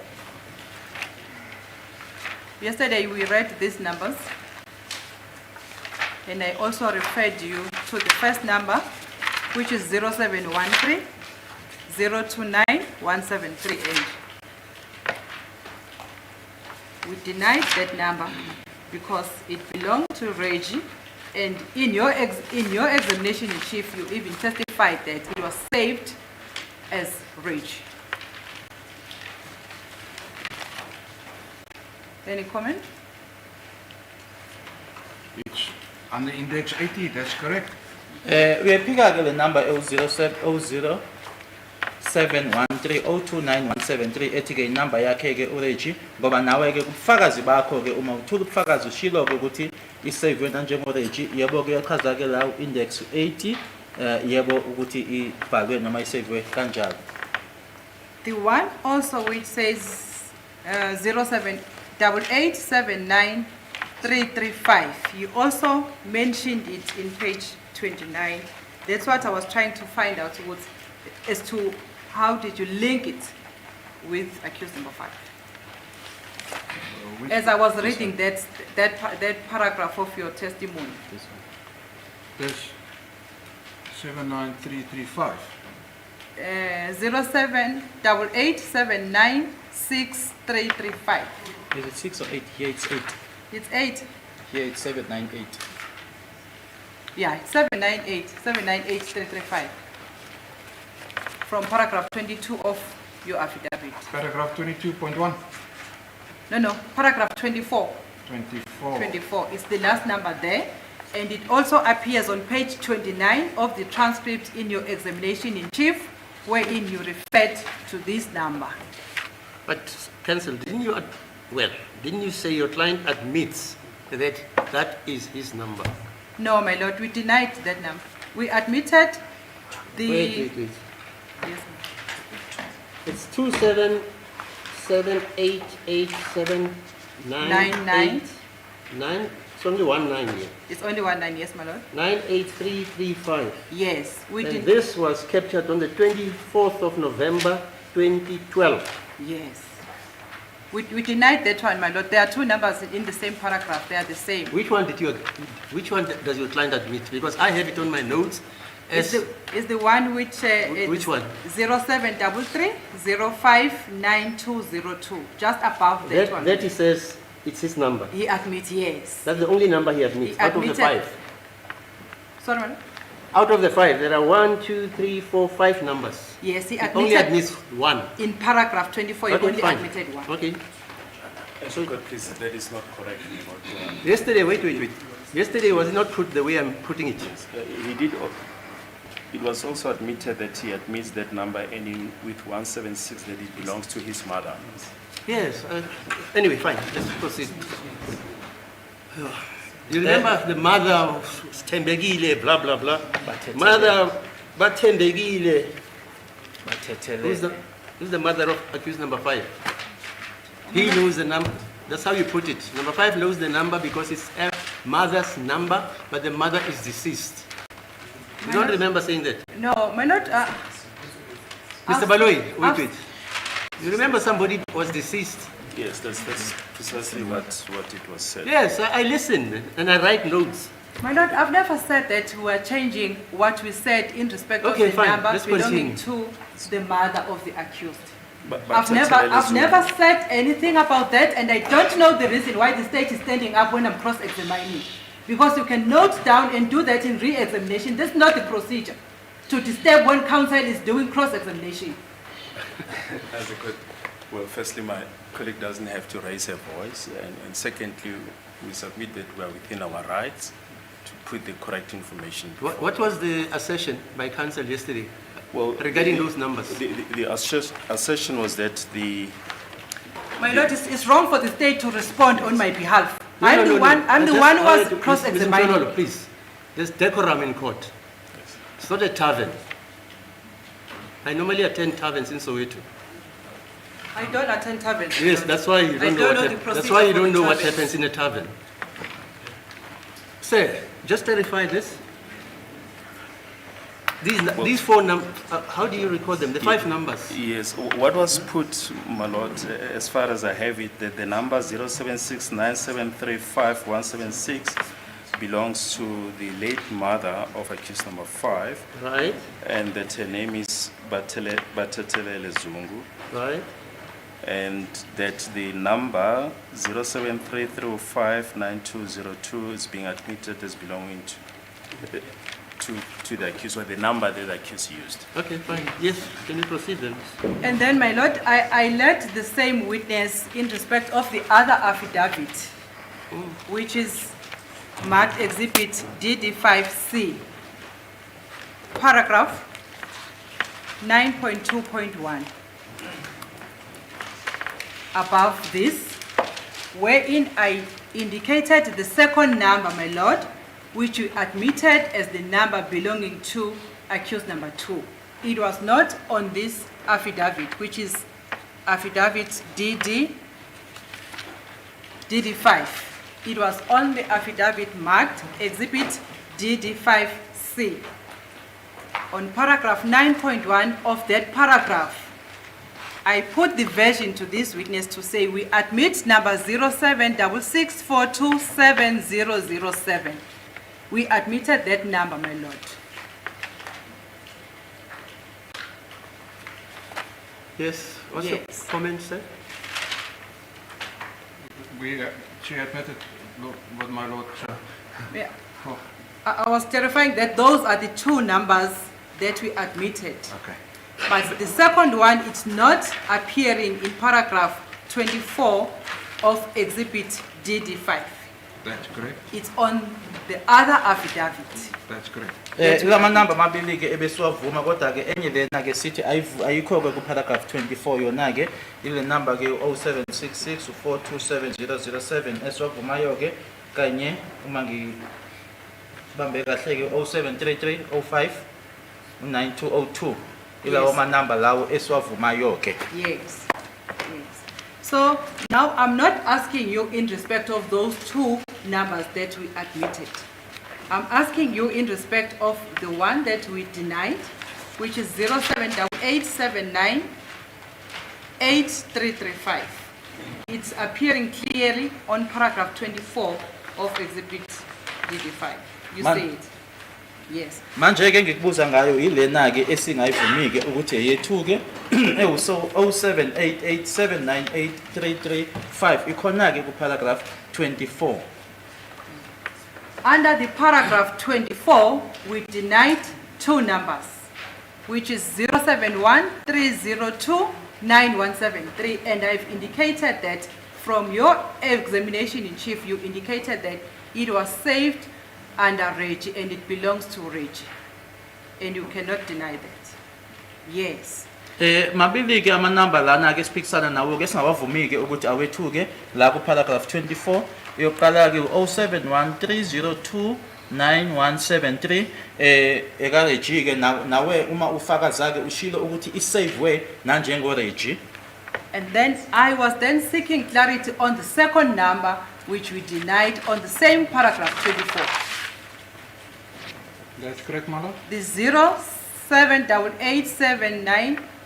C: Yesterday we read these numbers, and I also referred you to the first number, which is 0713 029 1738. We denied that number because it belonged to Reggie, and in your examination in chief, you even testified that it was saved as Reggie. Any comment?
D: It's under index 80, that's correct.
E: Uyaphika ke le number 0713029173 ethi ke inamba yakhe ke uReggie ngoba nawe ke ubufakazi bakho ke uma uthola ubufakazi ushilo ke ukuthi isave wena njengoReggie yebo ke yachaza ke la index 80 yebo ukuthi ibhalwe noma isave kanjalo.
C: The one also which says 0788793335. You also mentioned it in page 29. That's what I was trying to find out as to how did you link it with accused number 5. As I was reading that paragraph of your testimony.
D: That's 79335.
C: 0788796335.
E: Is it 6 or 8? Here it's 8.
C: It's 8.
E: Here it's 798.
C: Yeah, 798-335 from paragraph 22 of your affidavit.
D: Paragraph 22.1.
C: No, paragraph 24. 24 is the last number there, and it also appears on page 29 of the transcript in your examination in chief, wherein you referred to this number.
B: But, counsel, didn't you say your client admits that that is his number?
C: No, my lord, we denied that number. We admitted the...
B: Wait.
C: Yes,
B: It's 2778879.
C: 99.
B: It's only 19 here.
C: It's only 19, yes, my lord.
B: 98335.
C: Yes, we
B: And
C: did.
B: this was captured on the 24th of November 2012.
C: Yes. We denied that one, my lord. There are two numbers in the same paragraph. They are the same.
B: Which one does your client admit? Because I have it on my notes as
C: Is the one which...
B: which one?
C: 0733-059202. Just above that one.
B: That he says it's his number.
C: He admits, yes.
B: That's the only number he admits
C: He
B: out of the
C: admitted-
B: 5.
C: Sorry, madam?
B: Out of the 5, there are 1, 2, 3, 4, 5 numbers.
C: Yes, he
B: He only
C: admitted.
B: admits 1.
C: In paragraph 24, he
B: Okay,
C: only
B: fine.
C: admitted one.
B: Okay.
A: So, please, that is not correct.
B: Yesterday, wait. Yesterday was not put the way I'm putting it.
A: He did. It was also admitted that he admits that number ending with 176 that it belongs to his mother.
B: Yes. Anyway, fine. Let's proceed. You remember the mother of Tembegile, blah, blah, blah. Mother Batembegile. Who's the mother of accused number 5? He knows the number. That's how you put it. Number 5 knows the number because it's a mother's number, but the mother is deceased. You don't remember saying that?
C: No, my lord.
B: Mr. Baloi, wait. You remember somebody was deceased?
A: Yes, that's precisely what it was said.
B: Yes, I listen and I write notes.
C: My lord, I've never said that we are changing what we said in respect
B: Okay,
C: of the
B: fine.
C: number
B: Let's
C: belonging
B: continue.
C: to the mother of the accused.
A: But
C: I've never said anything about that, and I don't know the reason why the state is standing up when I'm cross-examining. Because you can note down and do that in re-examination. That's not the procedure to disturb when counsel is doing cross-examination.
A: Well, firstly, my colleague doesn't have to raise her voice, and secondly, we submit that we are within our rights to put the correct information.
B: What was the assertion by counsel yesterday regarding those numbers?
A: The assertion was that
C: My lord, it's wrong for the state to respond on my behalf.
B: No,
C: I'm the one who was
B: Mr.
C: cross-examining.
B: Mtolo, please. There's decorum in court. It's not a tavern. I normally attend taverns in Soweto.
C: I don't attend taverns.
B: Yes, that's why you don't know that's why you don't know what happens in a tavern. Sir, just clarify this. These four numbers, how do you record them? The 5 numbers.
A: Yes, what was put, my lord, as far as I have it, the number 07697355176 belongs to the late mother of accused number 5,
B: Right,
A: and that her name is Batetele Zungu,
B: right.
A: and that the number 0733059202 is being admitted as belonging to the accused, or the number that the accused used.
B: Okay, fine. Yes, can you proceed then?
C: And then, my lord, I let the same witness in respect of the other affidavit, which is marked Exhibit DD5C, paragraph 9.2.1. Above this, wherein I indicated the second number, my lord, which you admitted as the number belonging to accused number 2. It was not on this affidavit, which is affidavit DD5. It was on the affidavit marked Exhibit DD5C. On paragraph 9.1 of that paragraph, I put the version to this witness to say we admit number 0766427007. We admitted that number, my lord.
B: Yes, what's your
C: Yes.
B: comment, sir?
D: She admitted what my lord said.
C: Yeah.
D: Oh,
C: I was clarifying that those are the 2 numbers that we admitted.
D: okay.
C: But the second one, it's not appearing in paragraph 24 of Exhibit DD5.
D: That's correct.
C: It's on the other affidavit.
D: That's correct.
E: Lama number mabili ke ebesiwavuma kodwa ke enye lena ke sithi ayikho ke ku paragraph 24 yona ke ile number ke 0766427007 esiwavumayo ke kanye uma ngibambe kahle ke 0733059202 ilawo
C: Yes.
E: ma number lawo esiwavumayo ke.
C: Yes. Yes. So now I'm not asking you in respect of those 2 numbers that we admitted. I'm asking you in respect of the one that we denied, which is 0788798335. It's appearing clearly on paragraph 24 of Exhibit DD5. You
E: Man-
C: see it? Yes.
E: Manje ke ngikubuza ngayo ilena ke esingayivumi ke ukuthi eyethu ke ewuso 0788798335 ikhona ke ku paragraph 24.
C: Under the paragraph 24, we denied 2 numbers, which is 0713029173, and I've indicated that from your examination in chief, you indicated that it was saved under Reggie and it belongs to Reggie, and you cannot deny that. Yes.
E: Mabili ke ama number lana ke siphikisana nawo ke singawavumi ke ukuthi awethu ke la ku paragraph 24 yoqala ke 0713029173 eka Reggie ke nawe uma ufakaza ke ushilo ukuthi isave nanjengo Reggie.
C: And then I was then seeking clarity on the second number, which we denied on the same paragraph 24.
D: That's correct, my lord.
C: The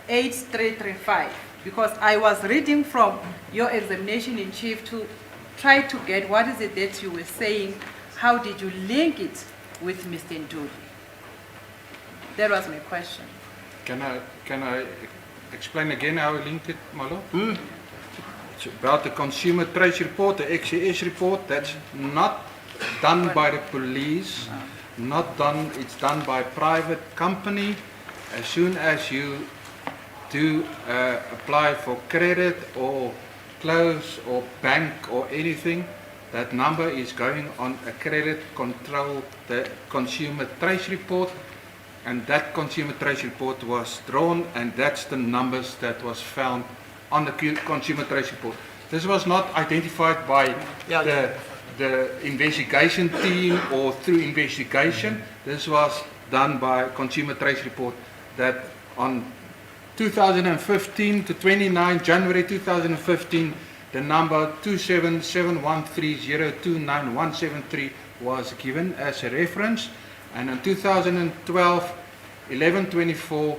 C: 0788798335, because I was reading from your examination in chief to try to get what is it that you were saying, how did you link it with Mr. Nduli? That was my question.
D: Can I explain again how I linked it, my lord? It's about the Consumer Trace Report, the XCS report. That's not done by the police, not done. It's done by a private company. As soon as you do apply for credit or close or bank or anything, that number is going on a credit control, the Consumer Trace Report. And that Consumer Trace Report was drawn, and that's the numbers that was found on the Consumer Trace Report. This was not identified by the investigation team or through investigation. This was done by Consumer Trace Report that on 2015 to 29 January 2015, the number 27713029173 was given as a reference, and in 2012, 1124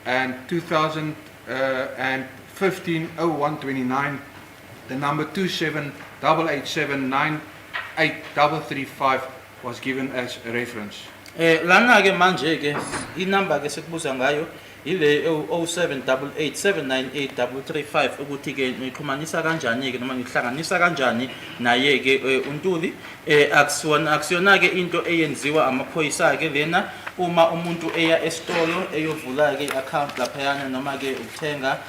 D: and 2015 0129, the number 27887983335 was given as a reference.
E: Lana ke manje ke inamba ke sekubuza ngayo ile 0788798335 ukuthi ke nixhumanisa kanjani ke noma ngihlanganisa kanjani naye ke uNtuli akusiyona ke into eyenziwa amaphoyisa ke lena uma umuntu eya esitolo eyovula ke account lapha noma ke ukuthenga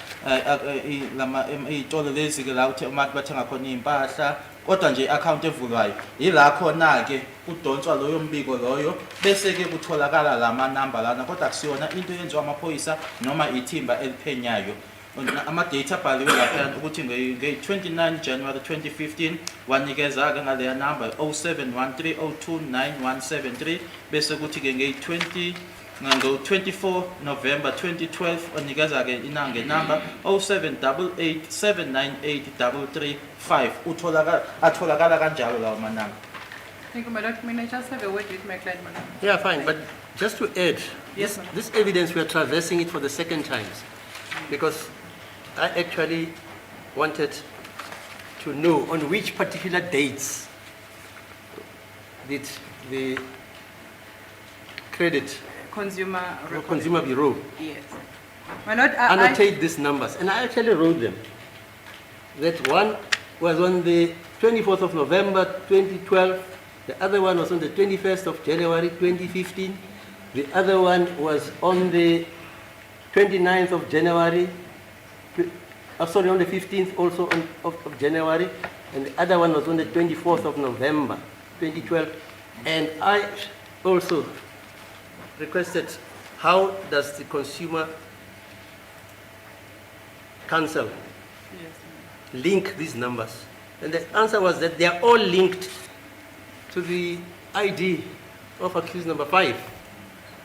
E: lama izitolo lezi ke la uthi uma bathenga khona impahla kodwa nje account evulwayo yila khona ke udonswa loyo mbiko loyo bese ke kutholakala lama number lana kodwa kusiyona into yenziwa amaphoyisa noma ithimba eliphenyayo ama data bhaliwe lapha ukuthi nge-29 January 2015 wanikeza ke ngale number 0713029173 bese kuthi ke nge-24 November 2012 wanikeza ke inange number 0788798335 atholakala kanjalo lawo manamba.
C: Thank you, my lord. May I just have a word with my client, madam?
B: Yeah, fine, but just to add,
C: Yes,
B: this evidence, we are traversing it for the second time, because I actually wanted to know on which particular dates did the credit
C: Consumer
B: or
C: record.
B: consumer bureau
C: Yes. My lord,
B: annotate these numbers, and I actually wrote them. That one was on the 24th of November 2012, the other one was on the 21st of January 2015, the other one was on the 29th of January, sorry, on the 15th also of January, and the other one was on the 24th of November 2012, and I also requested how does the Consumer Council
C: Yes.
B: link these numbers? And the answer was that they are all linked to the ID of accused number 5,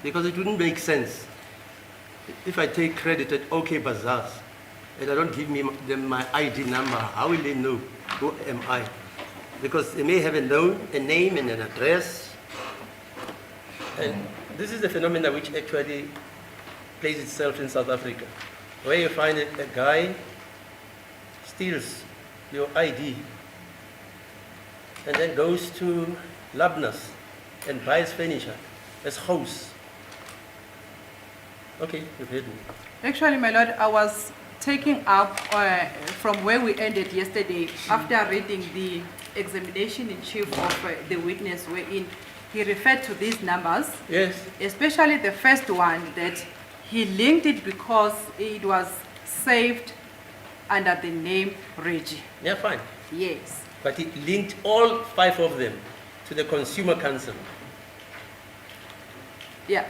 B: because it wouldn't make sense if I take credit at OK Bazaars and I don't give them my ID number. How will they know who am I? Because they may have a name and an address. And this is the phenomenon which actually plays itself in South Africa, where you find a guy steals your ID and then goes to Labnas and buys furniture as host. Okay, you've heard me.
C: Actually, my lord, I was taking up from where we ended yesterday after reading the examination in chief of the witness wherein he referred to these numbers,
B: Yes.
C: especially the first one that he linked it because it was saved under the name Reggie.
B: Yeah, fine.
C: Yes.
B: But he linked all 5 of them to the Consumer Council.
C: Yeah,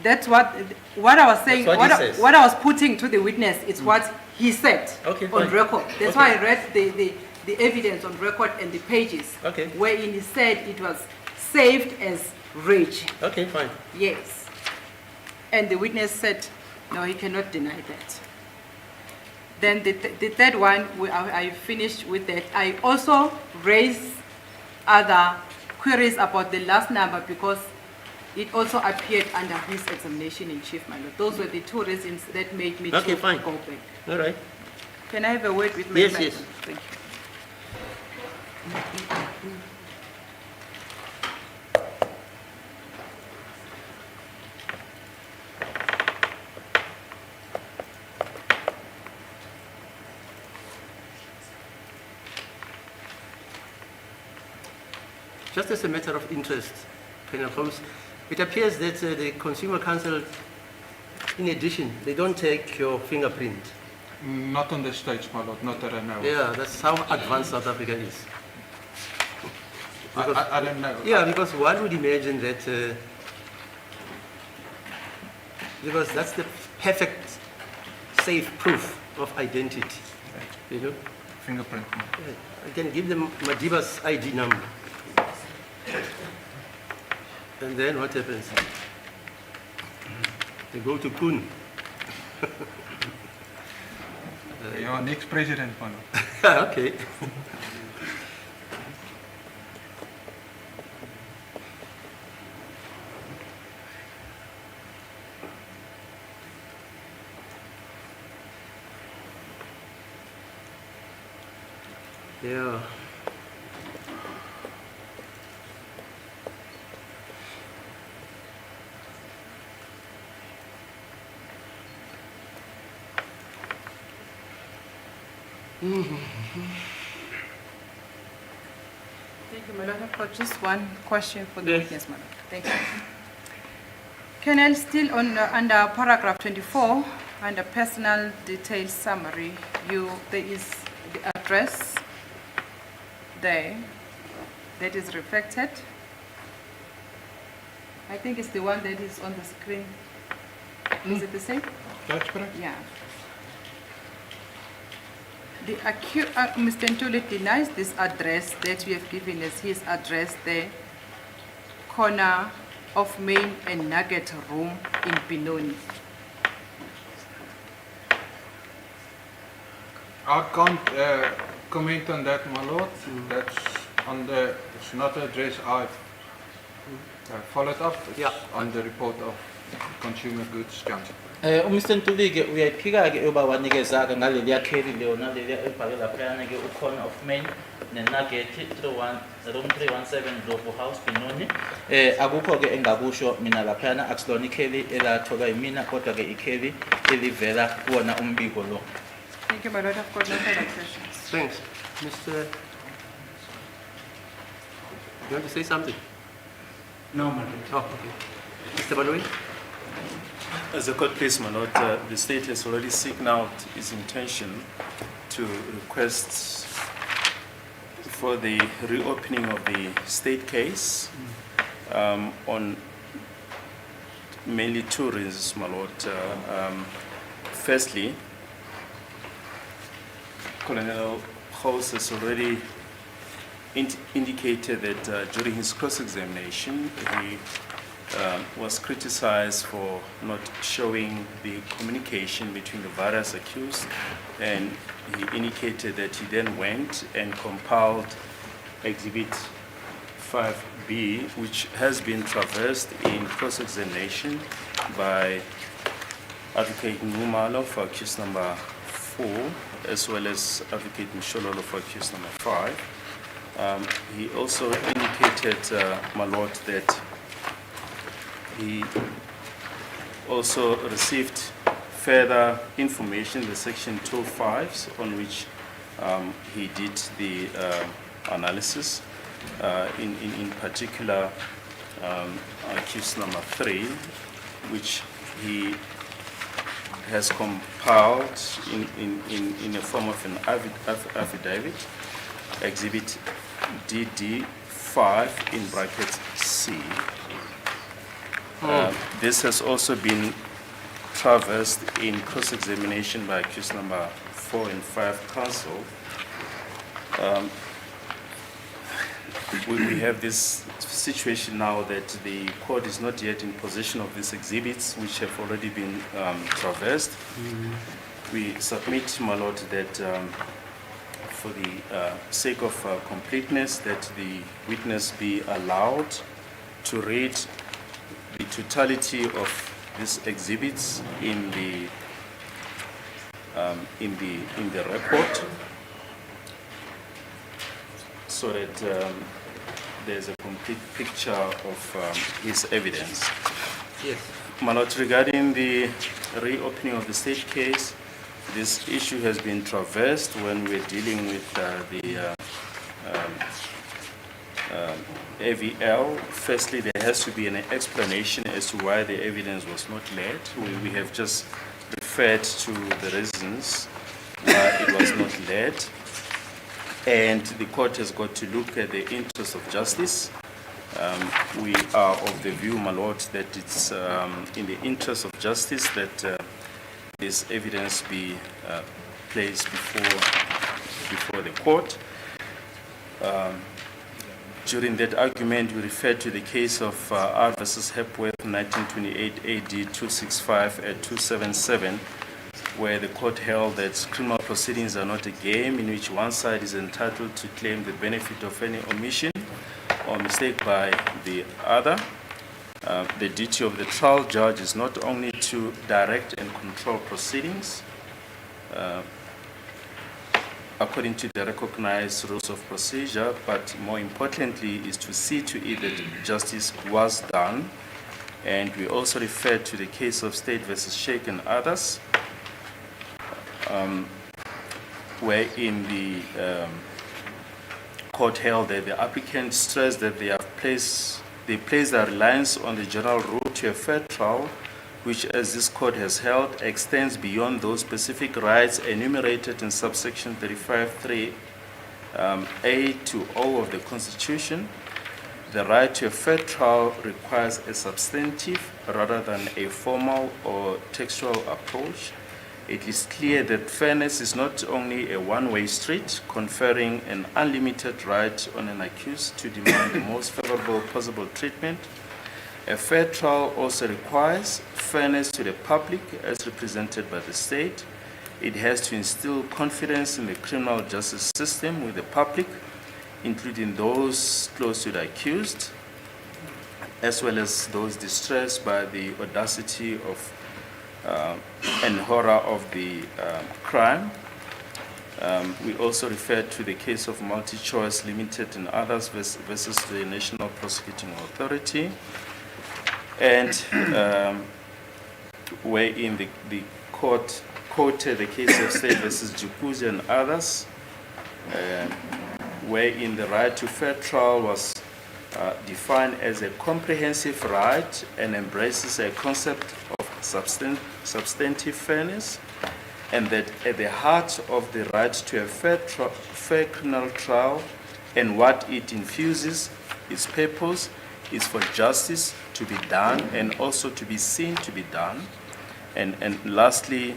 C: that's what I was saying.
B: That's what he says.
C: What I was putting to the witness is what he said
B: Okay,
C: on
B: fine.
C: record. That's
B: Okay.
C: why I read the evidence on record and the pages.
B: Okay.
C: Wherein he said it was saved as Reggie.
B: Okay, fine.
C: Yes. And the witness said, no, he cannot deny that. Then the third one, I finished with that. I also raised other queries about the last number because it also appeared under his examination in chief, my lord. Those were the 2 reasons that made me
B: Okay,
C: to
B: fine.
C: go back.
B: All right.
C: Can I have a word with my
B: Yes,
C: client?
B: yes.
C: Thank you.
B: Just as a matter of interest, Colonel Holmes, it appears that the Consumer Council, in addition, they don't take your fingerprint.
D: Not on the stage, my lord, not that I know.
B: Yeah, that's how advanced South Africa is.
D: I don't know.
B: Yeah, because one would imagine that, because that's the perfect, safe proof of identity. You know,
D: Fingerprint.
B: I can give them Madiba's ID number. And then what happens? They go to Kun.
D: Your next president, man.
B: Okay. Yeah.
C: Thank you, my lord. I've got just one question for the
B: Yes.
C: witness, my lord. Thank you. Colonel, still on under paragraph 24, under personal details summary, there is the address there that is reflected. I think it's the one that is on the screen. Is it the same?
D: That's correct.
C: Yeah. Mr. Ntuli denies this address that we have given as his address there, corner of Main and Nugget Room in Benoni.
D: I can't comment on that, my lord. That's on the, it's not the address I've followed up. It's
B: Yeah.
D: on the report of Consumer Goods Council.
E: Mr. Ntuli-ke uyayiphika-ke yoba wanikeza-ke ngaleliya kheli leyona leliya elibhake laphayana-ke u-corner of Main ne-Nugget room 317 Dlovu House Benoni. Akukho-ke engakusho mina laphayana, akusilona ikheli elatholwa yimina, kodwa-ke ikheli elivela kuwona umbiko lo.
C: Thank you, my lord. I've got no further questions.
B: Thanks. Mr. You want to say something?
A: No, my lord.
B: Oh, okay. Mr. Baloi?
A: As a court case, my lord, the state has already signaled out its intention to request for the reopening of the state case on mainly two reasons, my lord. Firstly, Colonel House has already indicated that during his cross-examination, he was criticized for not showing the communication between the various accused, and he indicated that he then went and compiled Exhibit 5B, which has been traversed in cross-examination by Advocate Numalo for accused number 4, as well as Advocate Mshololo for accused number 5. He also indicated, my lord, that he also received further information, the section 205s, on which he did the analysis. In particular, accused number 3, which he has compiled in the form of an affidavit, Exhibit DD5 in brackets C. This has also been traversed in cross-examination by accused number 4 and 5 counsel. We have this situation now that the court is not yet in possession of these exhibits, which have already been traversed. We submit, my lord, that for the sake of completeness, that the witness be allowed to read the totality of these exhibits in the record, so that there's a complete picture of his evidence.
B: Yes.
A: My lord, regarding the reopening of the state case, this issue has been traversed when we're dealing with the AVL. Firstly, there has to be an explanation as to why the evidence was not led. We have just referred to the reasons why it was not led. And the court has got to look at the interest of justice. We are of the view, my lord, that it's in the interest of justice that this evidence be placed before the court. During that argument, we referred to the case of R versus Hepworth, 1928 AD 265 at 277, where the court held that criminal proceedings are not a game in which one side is entitled to claim the benefit of any omission or mistake by the other. The duty of the trial judge is not only to direct and control proceedings according to the recognized rules of procedure, but more importantly is to see to it that justice was done. And we also refer to the case of State versus Sheikh and others, where in the court held that the applicant stressed that they place their reliance on the general rule to a fair trial, which, as this court has held, extends beyond those specific rights enumerated in subsection 35(3) A to O of the Constitution. The right to a fair trial requires a substantive rather than a formal or textual approach. It is clear that fairness is not only a one-way street, conferring an unlimited right on an accused to demand the most favorable possible treatment. A fair trial also requires fairness to the public as represented by the state. It has to instill confidence in the criminal justice system with the public, including those close to the accused, as well as those distressed by the audacity of and horror of the crime. We also refer to the case of Multi-Choice Limited and others versus the National Prosecuting Authority, and wherein the court quoted the case of State versus Jukuzi and others, wherein the right to fair trial was defined as a comprehensive right and embraces a concept of substantive fairness, and that at the heart of the right to a fair criminal trial and what it infuses, its purpose, is for justice to be done and also to be seen to be done. And lastly,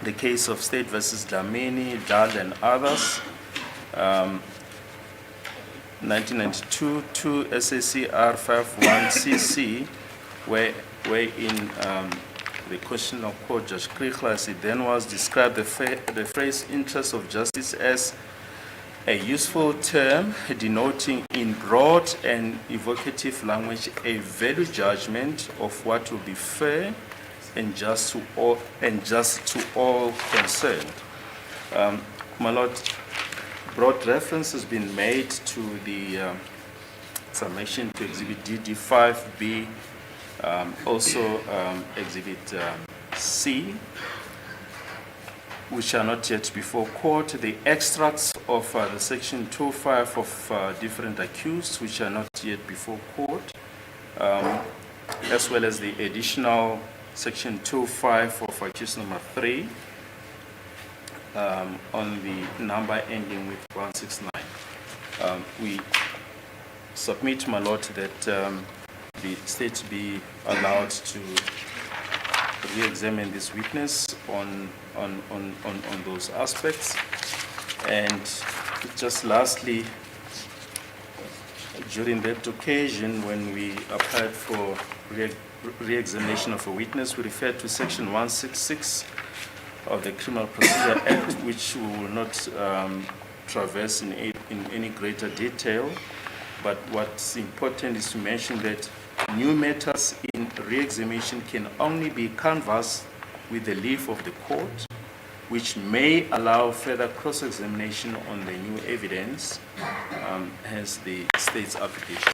A: the case of State versus Dlamini, Dal and others, 1992 to SACR 51CC, wherein the Constitutional Court, Judge Kriegler, as it then was, described the phrase interest of justice as a useful term denoting in broad and evocative language a value judgment of what will be fair and just to all concerned. My Lord, broad reference has been made to the summation to Exhibit DD5B, also Exhibit C, which are not yet before court, the extracts of the Section 205 of different accused, which are not yet before court, as well as the additional Section 205 of accused number 3 on the number ending with 169. We submit, my Lord, that the state be allowed to re-examine this witness on those aspects. And just lastly, during that occasion, when we applied for re-examination of a witness, we referred to Section 166 of the Criminal Procedure Act, which we will not traverse in any greater detail. But what's important is to mention that new matters in re-examination can only be canvassed with the leave of the court, which may allow further cross-examination on the new evidence, hence the state's application.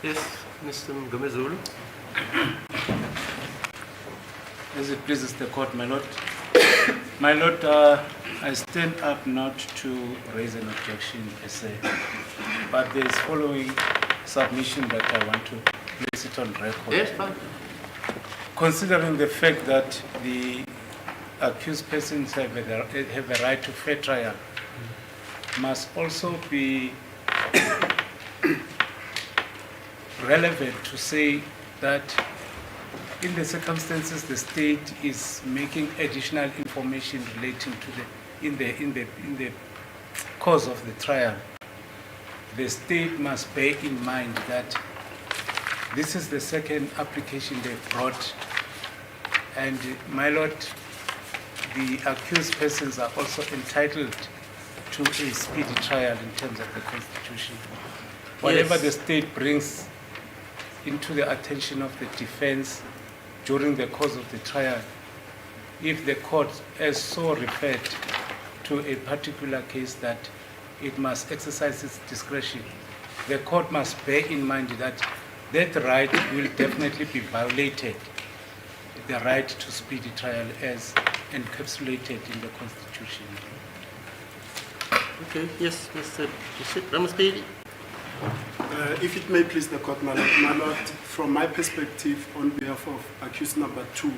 B: Yes, Mr. Mgomezulu.
F: As it pleases the court, my lord. My lord, I stand up not to raise an objection per se, but there is following submission that I want to place it on record.
B: Yes, fine.
F: Considering the fact that the accused persons have a right to fair trial, must also be relevant to say that in the circumstances the state is making additional information relating to in the course of the trial, the state must bear in mind that this is the second application they've brought And my lord, the accused persons are also entitled to a speedy trial in terms of the Constitution. Whatever
B: Yes.
F: the state brings into the attention of the defense during the course of the trial, if the court has so referred to a particular case that it must exercise its discretion, the court must bear in mind that that right will definitely be violated, the right to speedy trial as encapsulated in the Constitution.
B: Okay, yes, Mr. Ramaspeedi.
G: If it may please the court, my lord, from my perspective, on behalf of accused number 2,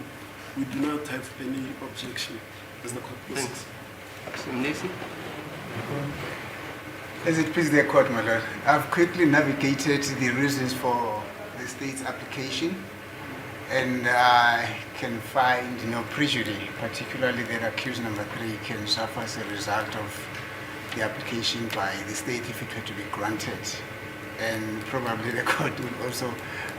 G: we do not have any objection as the court proceeds.
B: Mr. Mnisi?
H: As it pleases the court, my lord, I've quickly navigated the reasons for the state's application, and I can find no prejudice, particularly that accused number 3 can suffer as a result of the application by the state if it were to be granted. And probably the court will also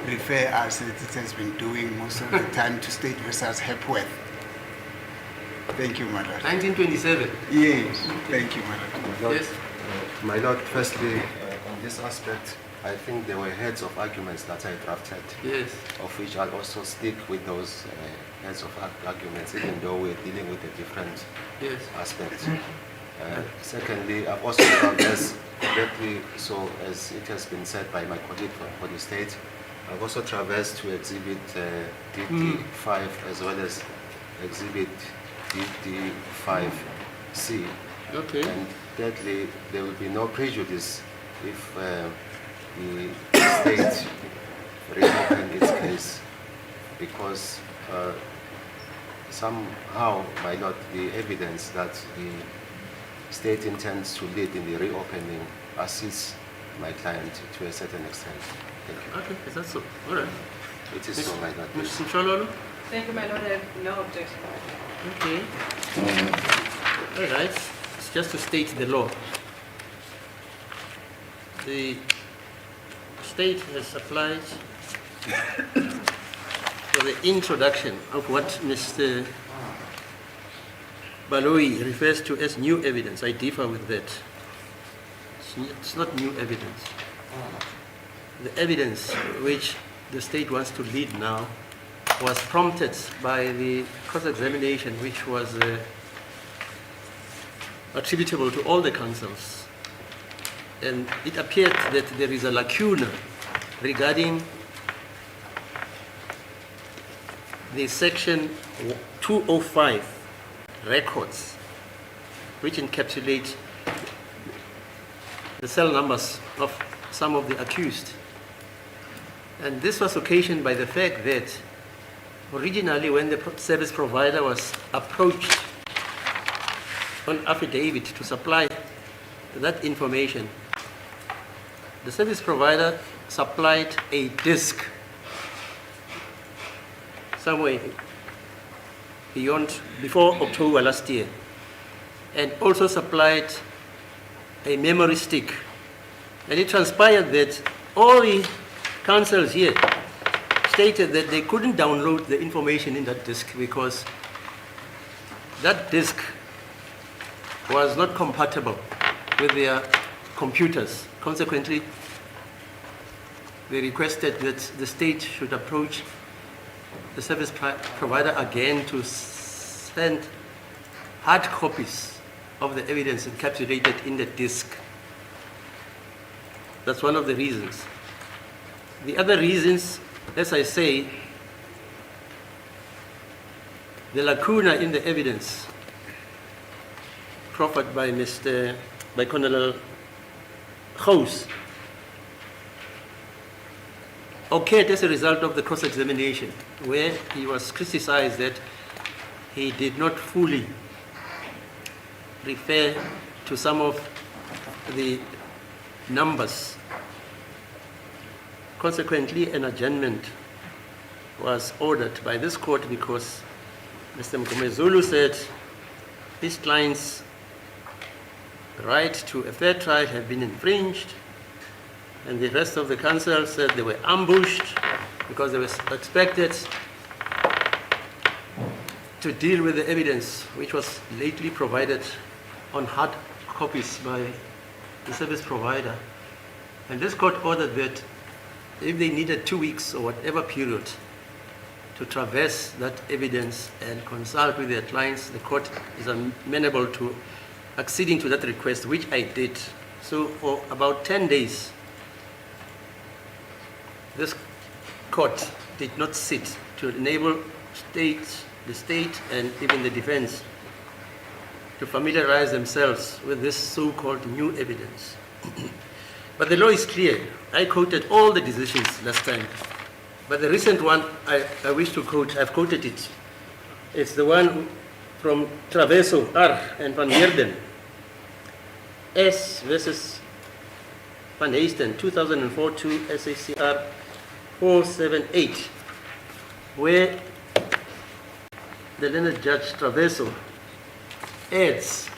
H: refer us, as it has been doing most of the time, to State versus Hepworth. Thank you, my lord.
B: 1927.
H: Yes, thank you, my lord.
B: Yes.
I: My lord, firstly, on this aspect, I think there were heads of arguments that I drafted,
B: Yes.
I: of which I'll also stick with those heads of arguments, even though we're dealing with a different
B: Yes.
I: aspect. Secondly, I've also traversed correctly, so as it has been said by my colleague for the state, I've also traversed to exhibit DD5 as well as exhibit DD5C.
B: Okay.
I: And thirdly, there will be no prejudice if the state reopen its case, because somehow, my lord, the evidence that the state intends to lead in the reopening assists my client to a certain extent. Thank you.
B: Okay, is that so? All right.
I: It is so, my lord.
B: Mr. Mshololo?
C: Thank you, my lord. I have no objection.
B: Okay. All right. It's just to state the law. The state has applied for the introduction of what Mr. Baloyi refers to as new evidence. I differ with that. It's not new evidence. The evidence which the state wants to lead now was prompted by the cross-examination which was attributable to all the councils. And it appeared that there is a lacuna regarding the section 205 records, which encapsulate the cell numbers of some of the accused. And this was occasioned by the fact that originally when the service provider was approached on affidavit to supply that information, the service provider supplied a disk somewhere before October last year, and also supplied a memory stick. And it transpired that all the councils here stated that they couldn't download the information in that disk because that disk was not compatible with their computers. Consequently, they requested that the state should approach the service provider again to send hard copies of the evidence encapsulated in the disk. That's one of the reasons. The other reasons, as I say, the lacuna in the evidence proffered by Colonel Gous occurred as a result of the cross-examination, where he was criticized that he did not fully refer to some of the numbers. Consequently, an adjournment was ordered by this court because Mr. Mgomezulu said his client's right to a fair trial had been infringed, and the rest of the council said they were ambushed because they were expected to deal with the evidence which was lately provided on hard copies by the service provider. And this court ordered that if they needed 2 weeks or whatever period to traverse that evidence and consult with their clients, the court is amenable to acceding to that request, which I did. So for about 10 days, this court did not sit to enable the state and even the defense to familiarize themselves with this so-called new evidence. But the law is clear. I quoted all the decisions last time. But the recent one I wish to quote, I've quoted it. It's the one from Traverso, R. and Van Heerden. S versus Van Heesten, 2004-2 SACR 478, where the learned Judge Traverso adds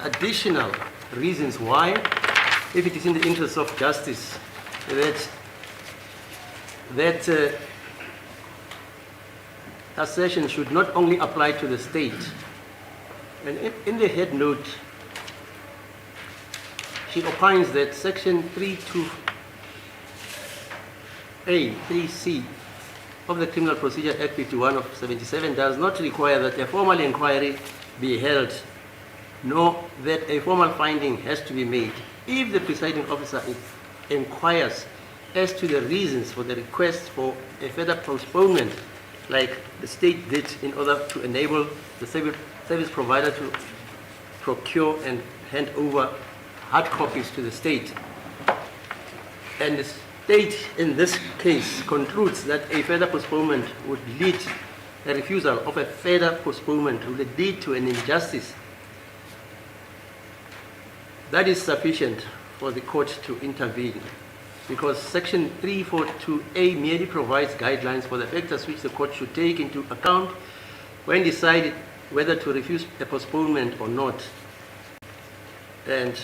B: additional reasons why, if it is in the interest of justice, that assertion should not only apply to the state. And in the head note, she opines that Section 32A, 3C of the Criminal Procedure Act 51 of 77 does not require that a formal inquiry be held, nor that a formal finding has to be made. If the presiding officer inquires as to the reasons for the request for a further postponement, like the state did in order to enable the service provider to procure and hand over hard copies to the state, and the state in this case concludes that a further postponement would lead, a refusal of a further postponement would lead to an injustice, that is sufficient for the court to intervene, because Section 342A merely provides guidelines for the factors which the court should take into account when deciding whether to refuse a postponement or not. And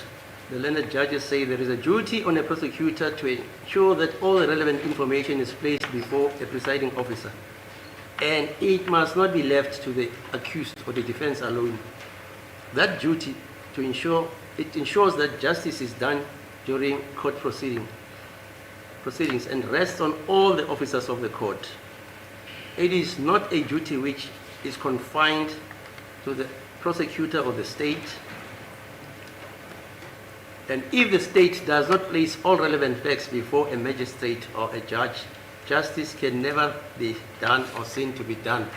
B: the learned judges say there is a duty on a prosecutor to ensure that all the relevant information is placed before a presiding officer, and it must not be left to the accused or the defense alone. That duty ensures that justice is done during court proceedings and rests on all the officers of the court. It is not a duty which is confined to the prosecutor or the state. And if the state does not place all relevant facts before a magistrate or a judge, justice can never be done or seen to be done.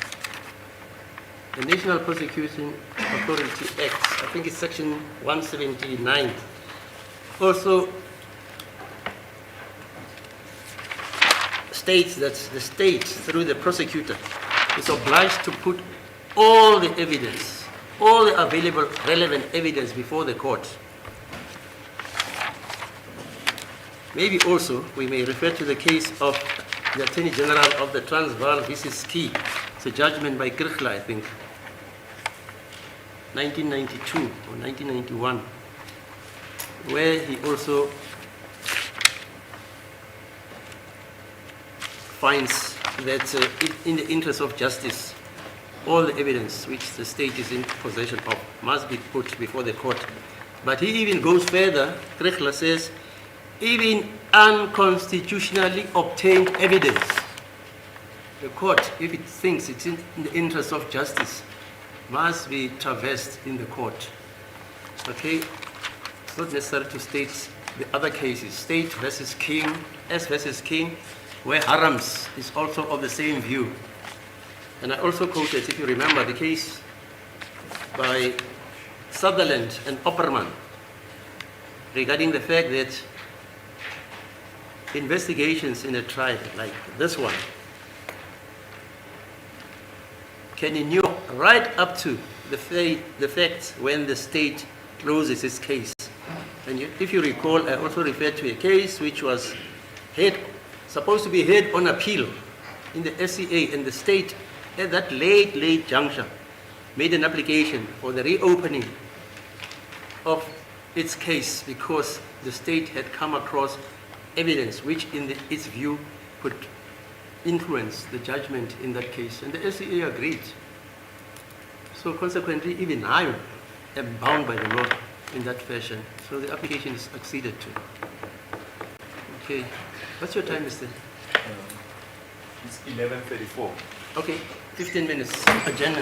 B: The National Prosecution Authority Act, I think it's Section 179, also states that the state, through the prosecutor, is obliged to put all the evidence, all the available relevant evidence before the court. Maybe also we may refer to the case of the Attorney General of the Transvaal versus Key. It's a judgment by Kirchler, I think, 1992 or 1991, where he also finds that in the interest of justice, all the evidence which the state is in possession of must be put before the court. But he even goes further. Kirchler says, even unconstitutionally obtained evidence, the court, if it thinks it's in the interest of justice, must be traversed in the court. Okay? It's not necessary to state the other cases. State versus King, S versus King, where Harams is also of the same view. And I also quoted, if you remember, the case by Sutherland and Opperman regarding the fact that investigations in a trial like this one can inure right up to the facts when the state closes its case. And if you recall, I also referred to a case which was supposed to be heard on appeal in the SCA, and the state at that late juncture made an application for the reopening of its case because the state had come across evidence which in its view could influence the judgment in that case. And the SCA agreed. So consequently, even I am bound by the law in that fashion. So the application is acceded to. Okay. What's your time, Mr.?
A: It's 11:34.
B: Okay, 15 minutes. Agenda.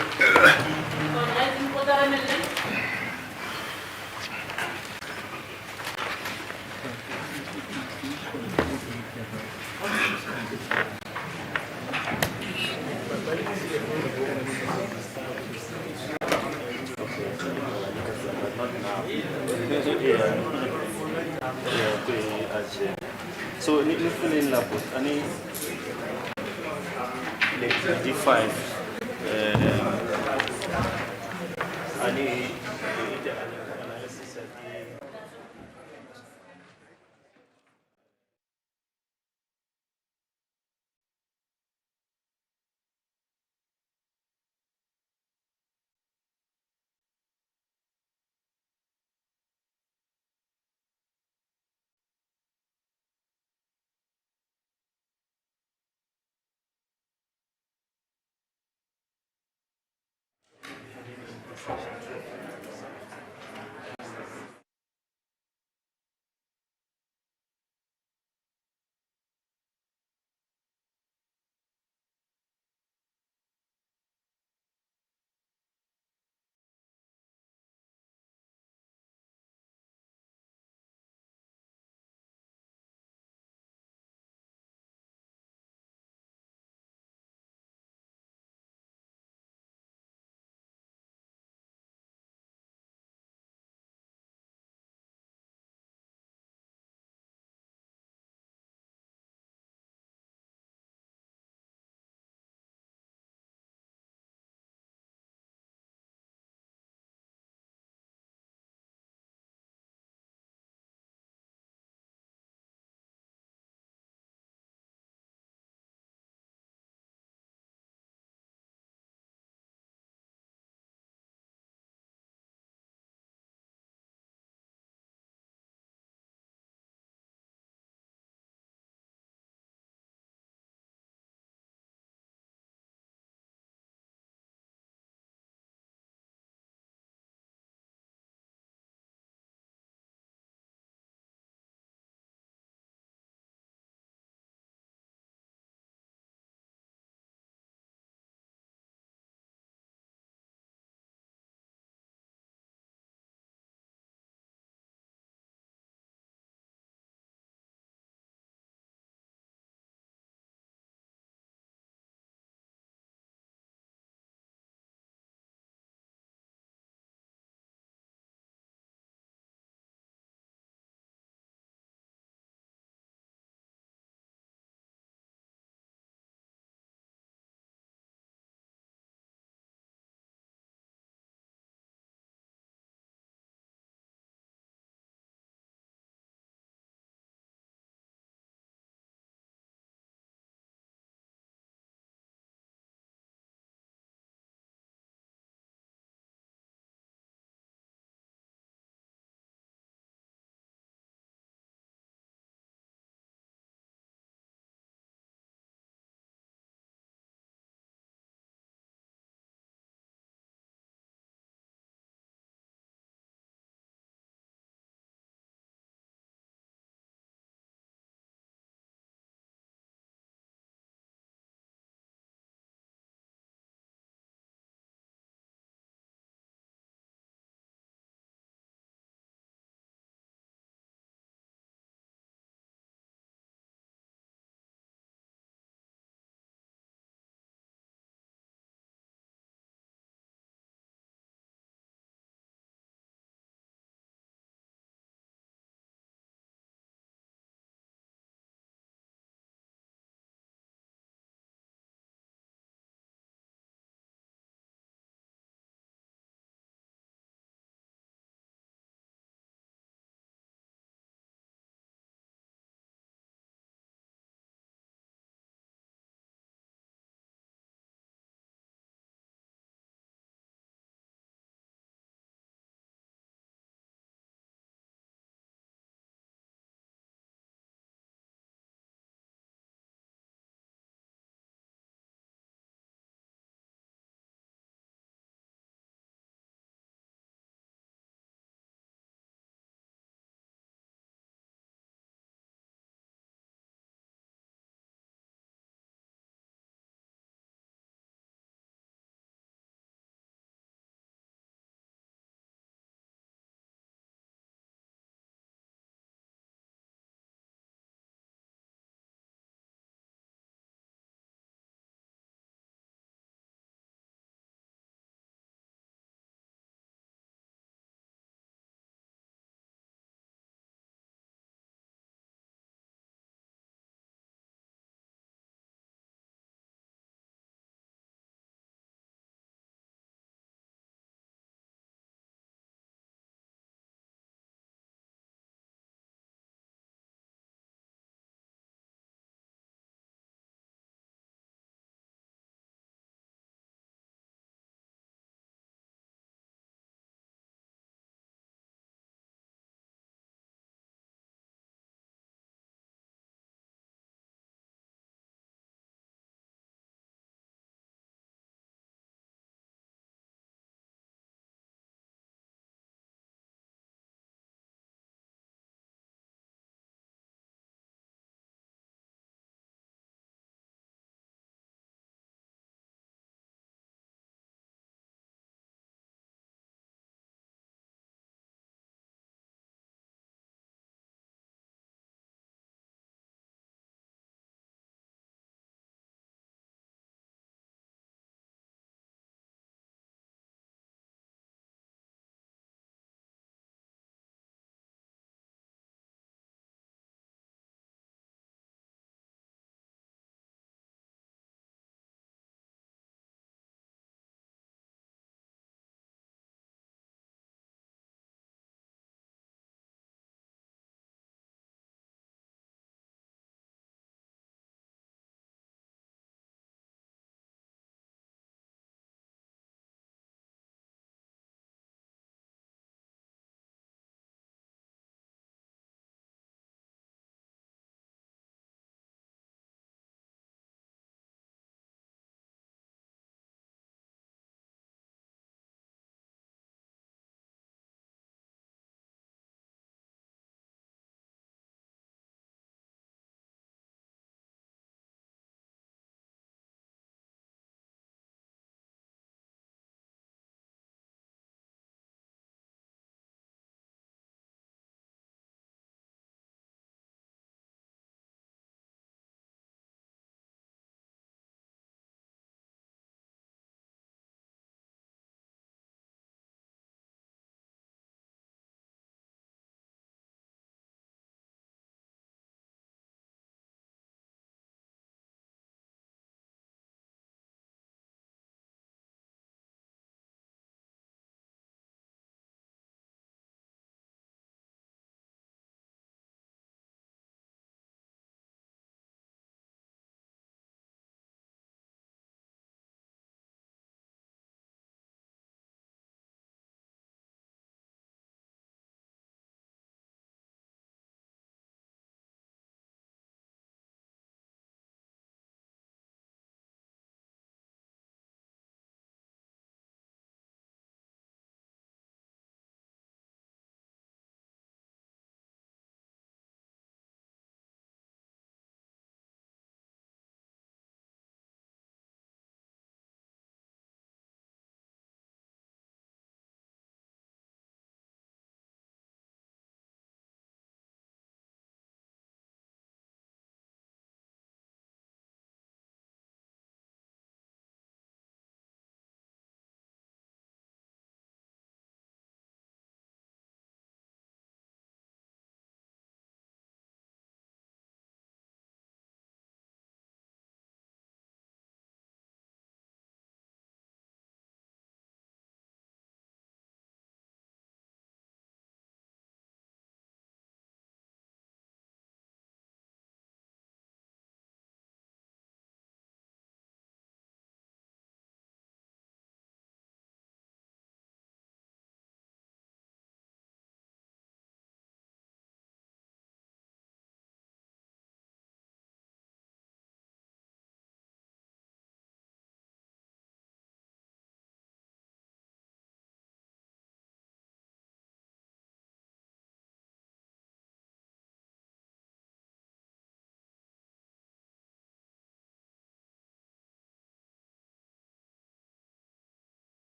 A: So, ni fill in la put ani like D5 ani analysis at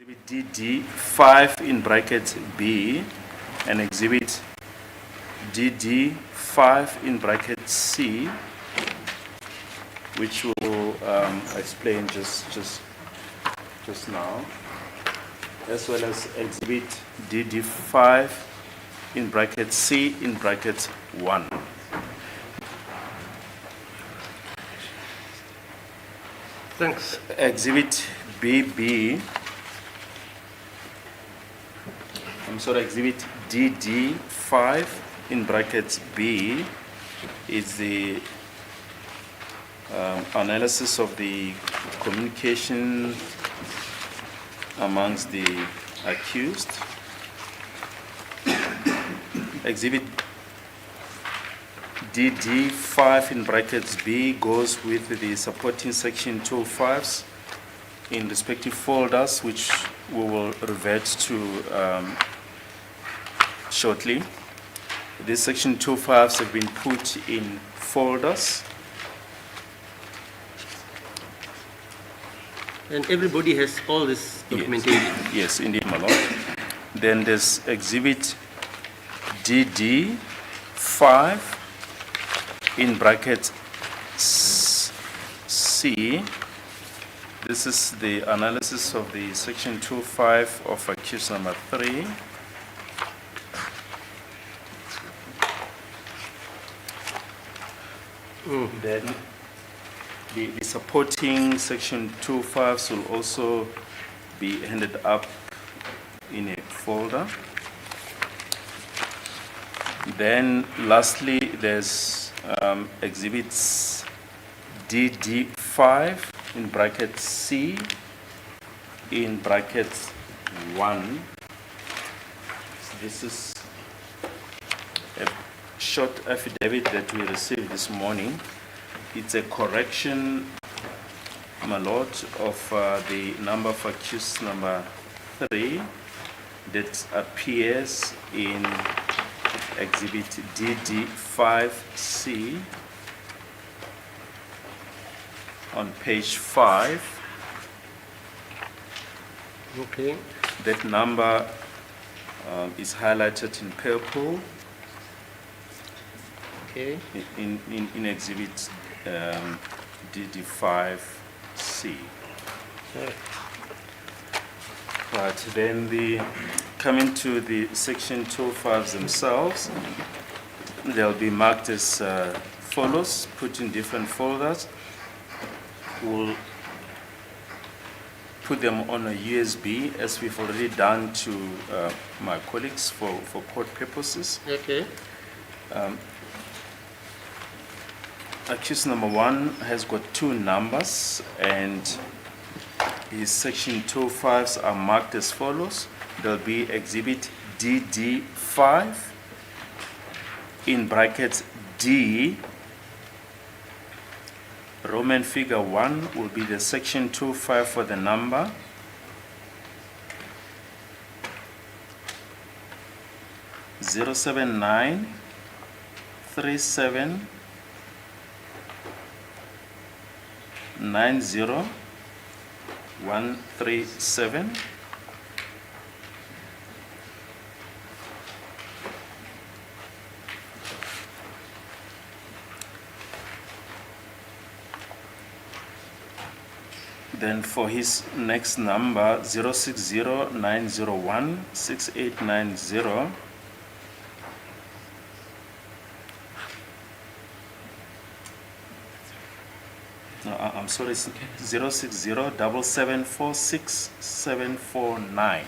A: Exhibit DD5 in brackets B and exhibit DD5 in bracket C, which will explain just now, as well as exhibit DD5 in bracket C in bracket 1.
B: Thanks.
A: Exhibit BB, exhibit DD5 in brackets B is the analysis of the communication amongst the accused. Exhibit DD5 in brackets B goes with the supporting section 205s in respective folders, which we will revert to shortly. These section 205s have been put in folders.
B: And everybody has all this documentation.
A: Yes, indeed, my lord. Then there's exhibit DD5 in bracket C. This is the analysis of the section 25 of accused number 3. Then the supporting section 25s will also be handed up in a folder. Then lastly, there's exhibits DD5 in bracket C in bracket 1. So this is a short affidavit that we received this morning. It's a correction, my lord, of the number of accused number 3 that appears in exhibit DD5C on page 5.
B: Okay.
A: That number is highlighted in purple
B: Okay.
A: in exhibit DD5C.
B: Right.
A: Right, then coming to the section 205s themselves, they'll be marked as follows, put in different folders. We'll put them on a USB, as we've already done to my colleagues for court purposes.
B: Okay.
A: Accused number 1 has got 2 numbers, and his section 205s are marked as follows. There'll be exhibit DD5 in brackets D. Roman figure 1 will be the section 25 for the number. Zero 79 37 90137. Then for his next number, 060-901-6890. No, I'm sorry, 060-774-6749.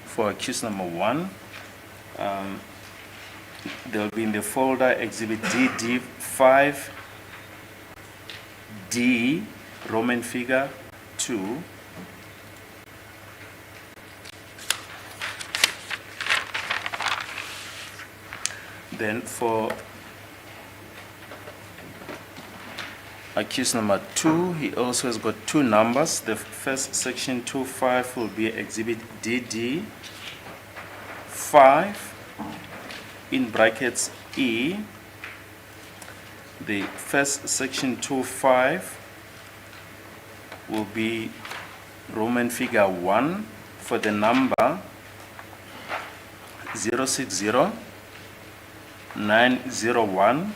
A: For accused number 1, they'll be in the folder exhibit DD5D, Roman figure 2. Then for accused number 2, he also has got 2 numbers. The first section 25 will be exhibit DD5 in brackets E. The first section 25 will be Roman figure 1 for the number 060 901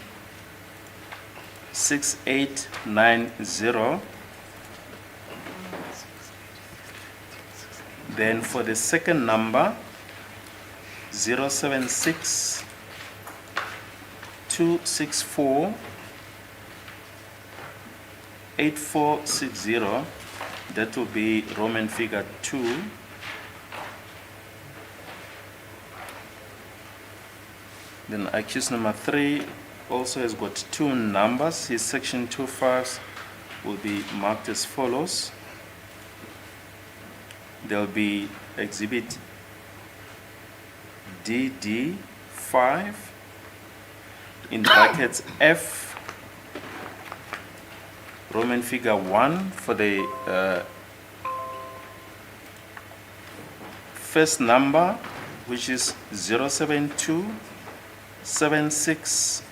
A: 6890. Then for the second number 076 264 8460, that will be Roman figure 2. Then accused number 3 also has got 2 numbers. His section 25s will be marked as follows. There will be exhibit DD5 in brackets F, Roman figure 1 for the first number, which is 072 76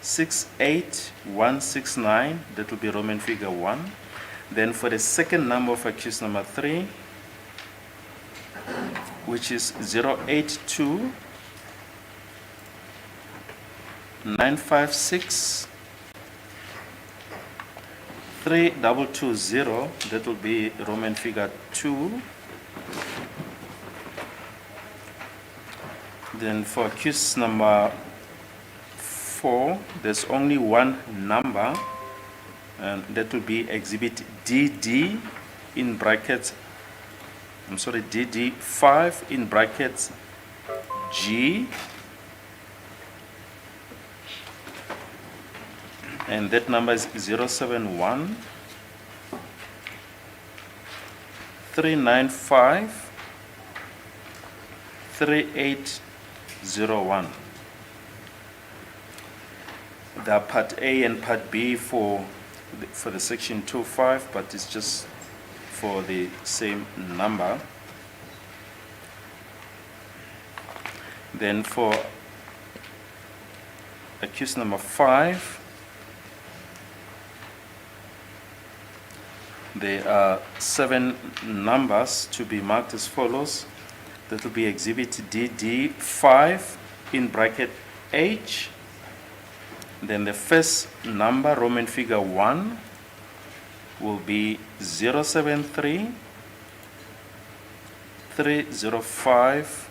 A: 68169, that will be Roman figure 1. Then for the second number of accused number 3, which is 082 956 3220, that will be Roman figure 2. Then for accused number 4, there's only one number, and that will be exhibit DD in brackets, DD5 in brackets G, and that number is 071 395 3801. There are part A and part B for the section 25, but it's just for the same number. Then for accused number 5, there are 7 numbers to be marked as follows. That will be exhibit DD5 in bracket H. Then the first number, Roman figure 1, will be 073 305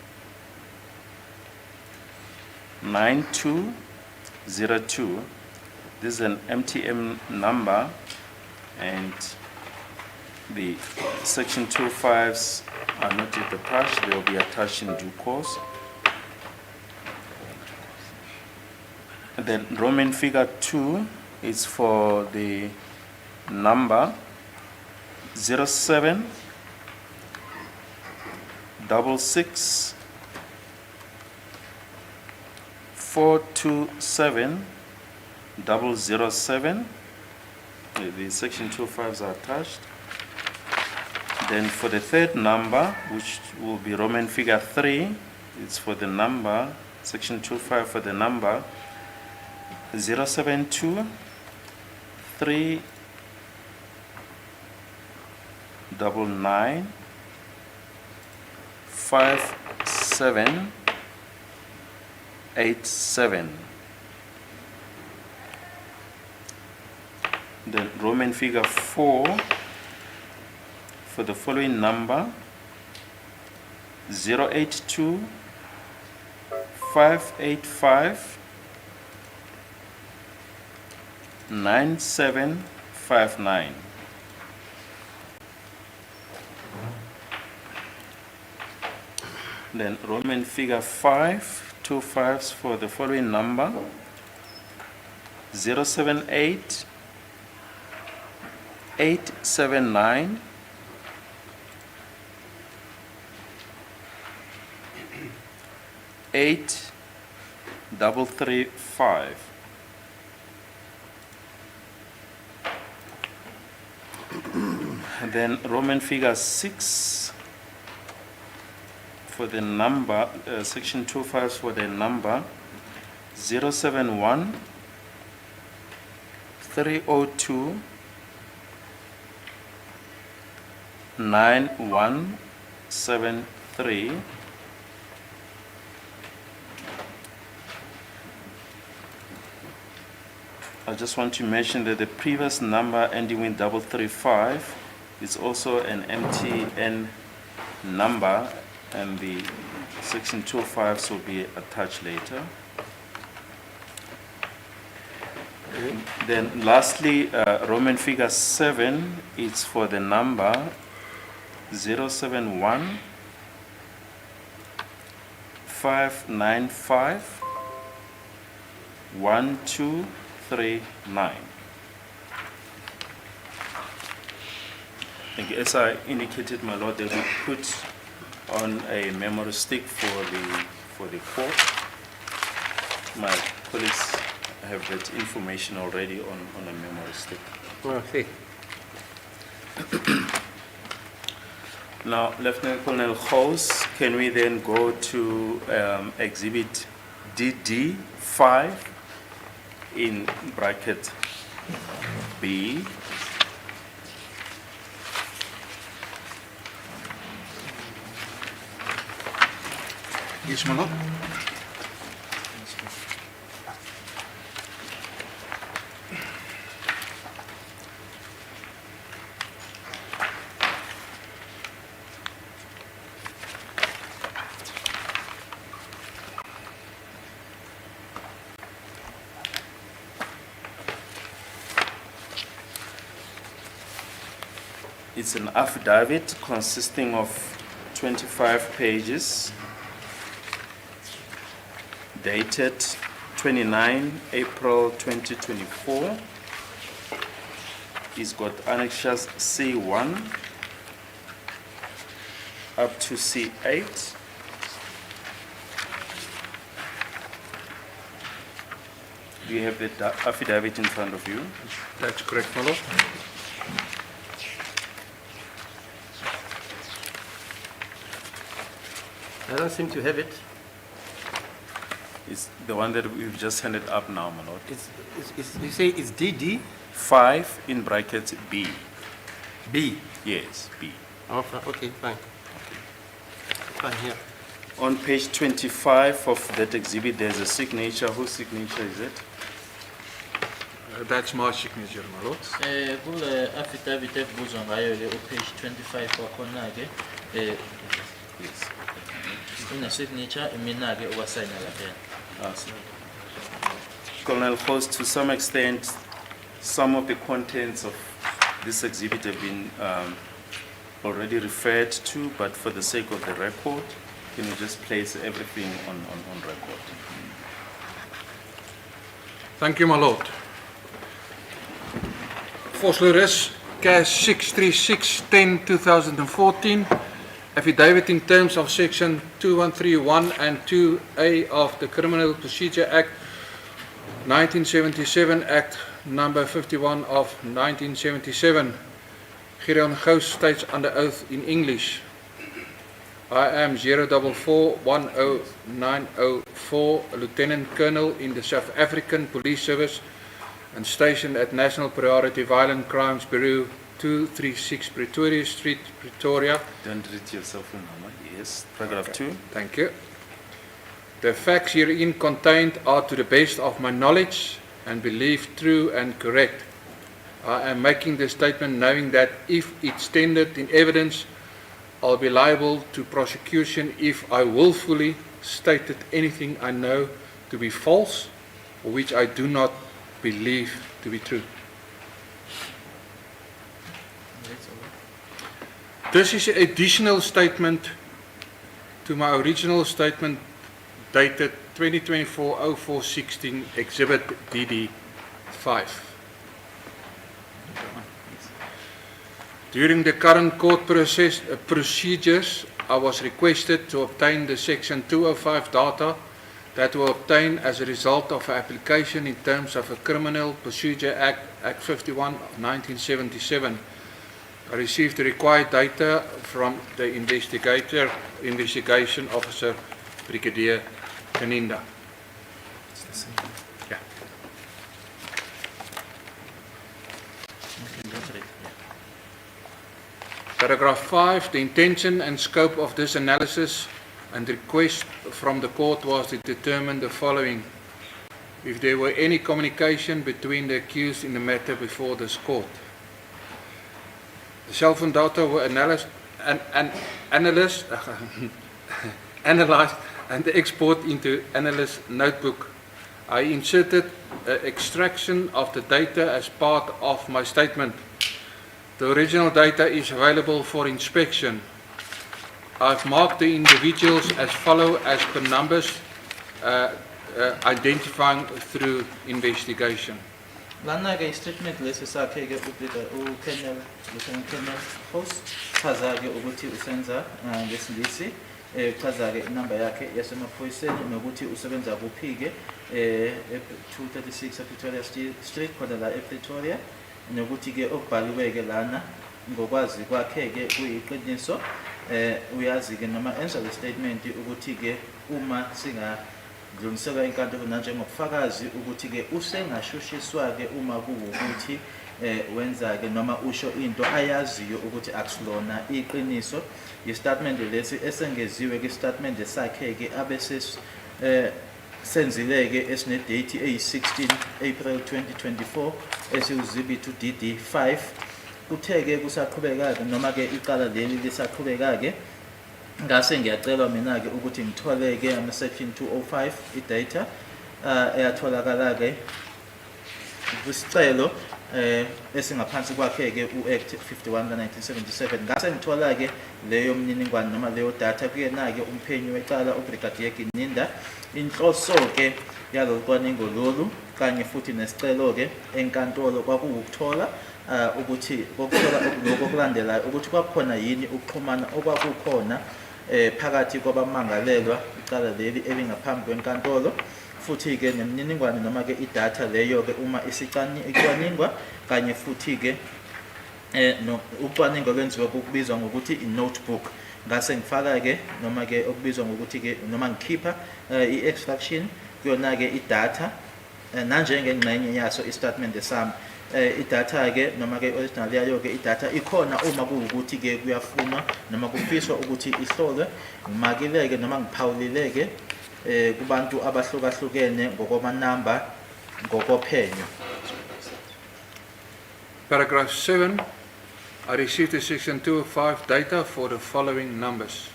A: 9202. This is an MTM number, and the section 25s are not yet attached. They will be attached in due course. Then Roman figure 2 is for the number 07 66 427 007. The section 25s are attached. Then for the third number, which will be Roman figure 3, it's for the number, section 25 for the number 072 399 5787. Then Roman figure 4 for the following number 082 585 9759. Then Roman figure 5, 2 5s for the following number 078 879 8335. Then Roman figure 6 for the number, section 25 for the number 071 302 9173. I just want to mention that the previous number ending with 335 is also an MTN number, and the section 205 will be attached later. Then lastly, Roman figure 7 is for the number 071 595 1239. Thank you. As I indicated, my lord, they will put on a memory stick for the court. My colleagues have that information already on a memory stick.
B: Okay.
A: Now, Lieutenant Colonel Gous, can we then go to exhibit DD5 in bracket B?
D: Yes, my lord.
A: It's an affidavit consisting of 25 pages, dated 29 April 2024. It's got annexures C1 up to C8. Do you have the affidavit in front of you?
D: That's correct, my lord.
B: I don't seem to have it.
A: It's the one that we've just handed up now, my lord.
B: You say it's DD?
A: 5 in brackets B.
B: B.
A: Yes, B.
B: Oh, okay, fine. Fine, here.
A: On page 25 of that exhibit, there's a signature. Whose signature is it?
D: That's my signature, my lord.
E: Kule affidavit ekubuzwa ngayo ke page 25 wakhona ke
A: Yes.
E: ine signature mina ke owasayina lapha.
A: Colonel Gous, to some extent, some of the contents of this exhibit have been already referred to, but for the sake of the record, can you just place everything on record?
D: Thank you, my lord. Vosloris, cash 636-10-2014, affidavit in terms of section 2131 and 2A of the Criminal Procedure Act 1977, Act number 51 of 1977. Gideon Gous states under oath in English. I am 044100904, a Lieutenant Colonel in the South African Police Service and stationed at National Priority Violent Crimes Bureau, 236 Pretoria Street, Pretoria.
A: Don't read yourself in number. Yes, paragraph 2.
D: Thank you. The facts herein contained are to the best of my knowledge and belief true and correct. I am making this statement knowing that if it's tendered in evidence, I'll be liable to prosecution if I willfully stated anything I know to be false or which I do not believe to be true. This is an additional statement to my original statement dated 2024-04-16, Exhibit DD5. During the current court procedures, I was requested to obtain the Section 205 data that were obtained as a result of an application in terms of a Criminal Procedure Act, Act 51 of 1977. I received the required data from the investigation officer, Brigadier Kaninda. Yeah. Paragraph 5, the intention and scope of this analysis and request from the court was to determine the following. If there were any communication between the accused in the matter before this court. The cell phone data were analyzed and export into analyst notebook. I inserted extraction of the data as part of my statement. The original data is available for inspection. I've marked the individuals as follow as per numbers identifying through investigation.
E: Lana ke statement lesi sakhe ke uKenneth Host chaza ke ukuthi usenza ngesilisi chaza ke inamba yakhe yasemaphoyiseni nokuthi usebenza kuphi ke 236 Pretoria Street khona la ePretoria nokuthi ke okubhaliwe ke lana ngokwazi kwakhe ke kuyiqiniso uyazi ke noma enza le statement ukuthi ke uma singa dluliselwa inkantolo nanjengobufakazi ukuthi ke usengashushiswa ke uma kuwukuthi wenza ke noma usho into ayaziyo ukuthi akusilona iqiniso istatement lesi esengeziwe ke statement sakhe ke abese senzile ke esine date eyi16 April 2024 esiuzibi to DD5 kutheke kusaqhubeka ke noma ke iqala leli lisaqhubeka ke ngase ngiyacelwa mina ke ukuthi ngithole ke ama section 205 idata eyatholakala ke kwisicelo esingaphansi kwakhe ke uAct 51 ka1977 ngase ngithola ke leyo mniningwane noma leyo data kuyena ke umphenyi wecala uBrigadier Gininda inhloso ke yalocwaningo lolu kanye futhi nesicelo ke enkantolo kwakuwukuthola ukuthi kokuthola lokho kulandelayo ukuthi kwakhona yini ukuxhumana okwakukhona phakathi kwabamangalelwa icala leli elingaphambi kwenkantolo futhi ke nemininingwane noma ke idata leyo ke uma icwaningwa kanye futhi ke no ucwaningo lwenziwa kokubizwa ngokuthi i-notebook ngase ngifaka ke noma ke okubizwa ngokuthi ke noma ngikhipha i-extraction kuyona ke idata nanjengengxenye yaso i-statement sami idata ke noma ke original yayo ke idata ikhona uma kuwukuthi ke kuyafunwa noma kufiswa ukuthi ihlolwe ngimakileke noma ngiphawulileke kubantu abahlukahlukene ngokomanamba ngokophenyo.
D: Paragraph 7, I received a section 205 data for the following numbers.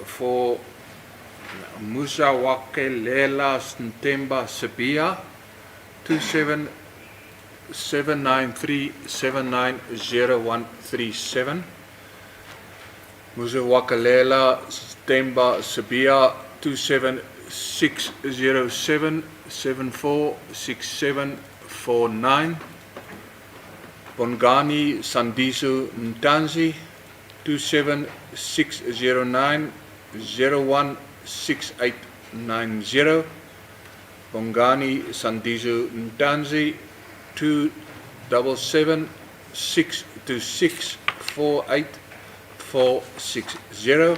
D: For Musa Wakelela Ntemba Sabia 2793790137. Musa Wakelela Ntemba Sabia 276077746749. Bongani Sandiso Ntanzi 27609016890. Bongani Sandiso Ntanzi 27762648460.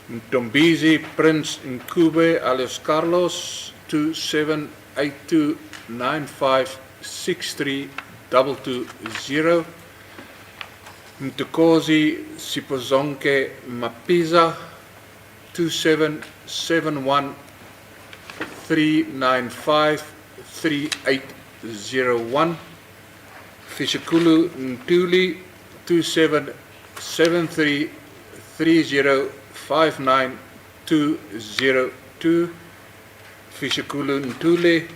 D: Mtombizi Prince Nkube alias Carlos 278295632220. Mtukozi Sipozonke Mapiza 2771395381. Fishikulu Ntuli 277330592202. Fishikulu Ntule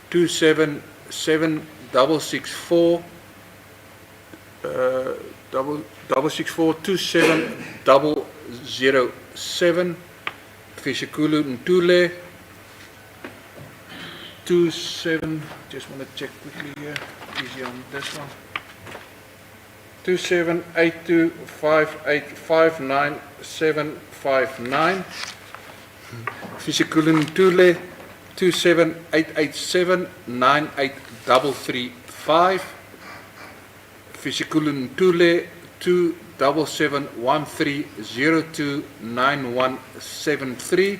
D: 27764 27007. Fishikulu Ntule 27, just want to check quickly here, easy on this one. 278258599759. Fishikulu Ntule 27887983335. Fishikulu Ntule 27713029173.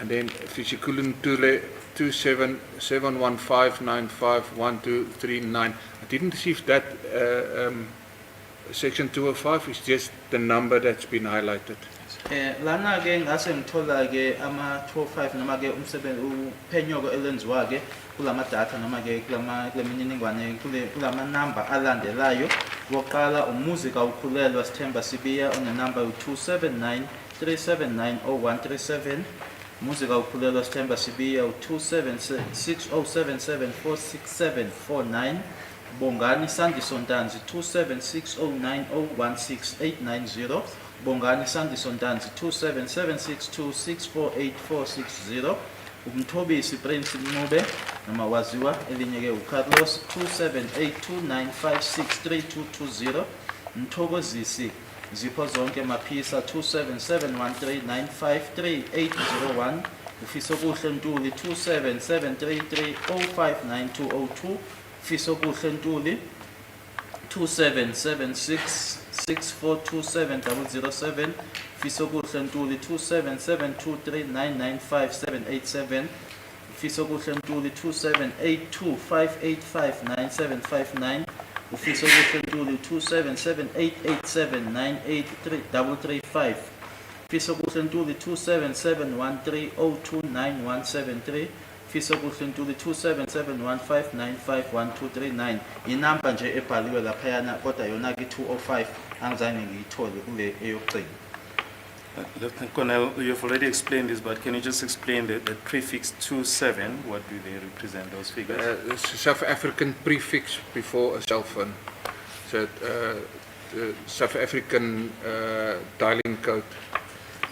D: And then Fisikulun Tule 277159512339. I didn't receive that section 205. It's just the number that's been highlighted.
E: Lana ke ngase ngithola ke ama 205 noma ke umsebenzi uphenyoko elenziwa ke kulama data noma ke kulemininingwane kulama number alandelayo. Woqala umuzi kawukhulelwa Sithemba Sibiya on the number 27937900137. Umuzi kawukhulelwa Sithemba Sibiya 276077467469. Bongani Sandiso Ntanzi 2760901689. Bongani Sandiso Ntanzi 277626484660. Umthobisi Prince Ncube noma waziwa elinye ke uCarlos 278295632220. Mthokozisi Zipho zonke Maphisa 277139533801. Ufisokuhle Ntuli 277330592002. Fisokuhle Ntuli 2776642707. Fisokuhle Ntuli 277239957887. Fisokuhle Ntuli 278258599759. Fisokuhle Ntuli 277887983335. Fisokuhle Ntuli 277130299173. Fisokuhle Ntuli 277159512339. Inamba nje ebhaliwe laphayana kodwa yona ke 205 angizange ngiyithole kule eyokugcina.
A: Lieutenant Colonel, you've already explained this, but can you just explain the prefix 27? What do they represent, those figures?
D: It's a South African prefix before a cell phone. So the South African dialing code.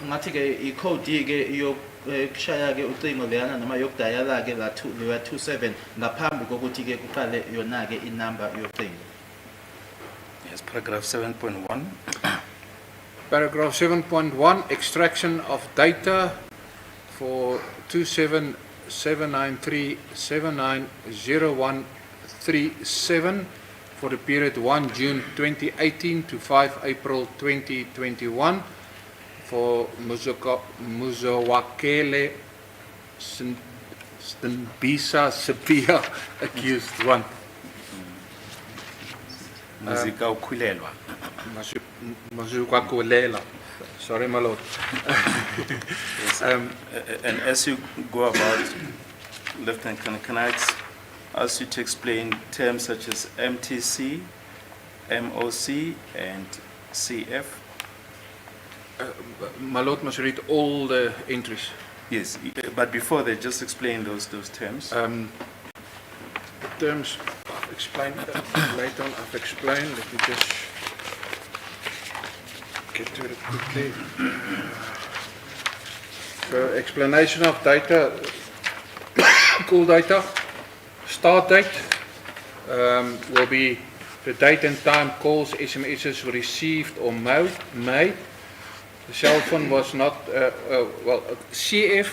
E: Ngathi ke i-code ke yokushaya ke ucingo leyana noma yokudayala ke la 27 ngaphambi kokuthi ke kuqale yona ke inamba yocingo.
A: Yes, paragraph 7.1.
D: Paragraph 7.1, extraction of data for 27793790137 for the period 1 June 2018 to 5 April 2021 for Muzowakele Mbisa Sibiya accused 1.
A: Muzika ukhulelwa.
D: Sorry, my lord.
A: Yes, and as you go about, Lieutenant Colonel, can I ask you to explain terms such as MTC, MOC, and CF?
D: My lord must read all the entries.
A: Yes, but before they just explain those terms.
D: The terms I've explained later on. I've explained. Let me just get to it quickly. So explanation of data, call data, start date will be the date and time calls, SMSs were received or made. The cell phone was not, CF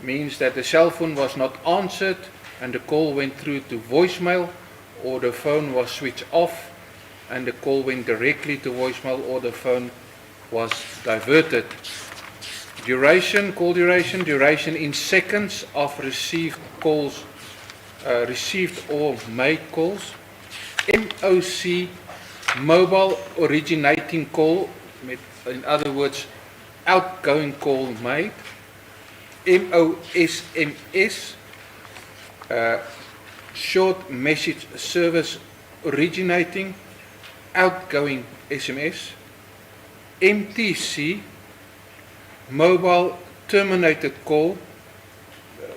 D: means that the cell phone was not answered and the call went through to voicemail, or the phone was switched off and the call went directly to voicemail, or the phone was diverted. Duration, call duration, duration in seconds of received calls, received or made calls. MOC, mobile originating call, in other words, outgoing call made. MOSMS, short message service originating, outgoing SMS. MTC, mobile terminated call,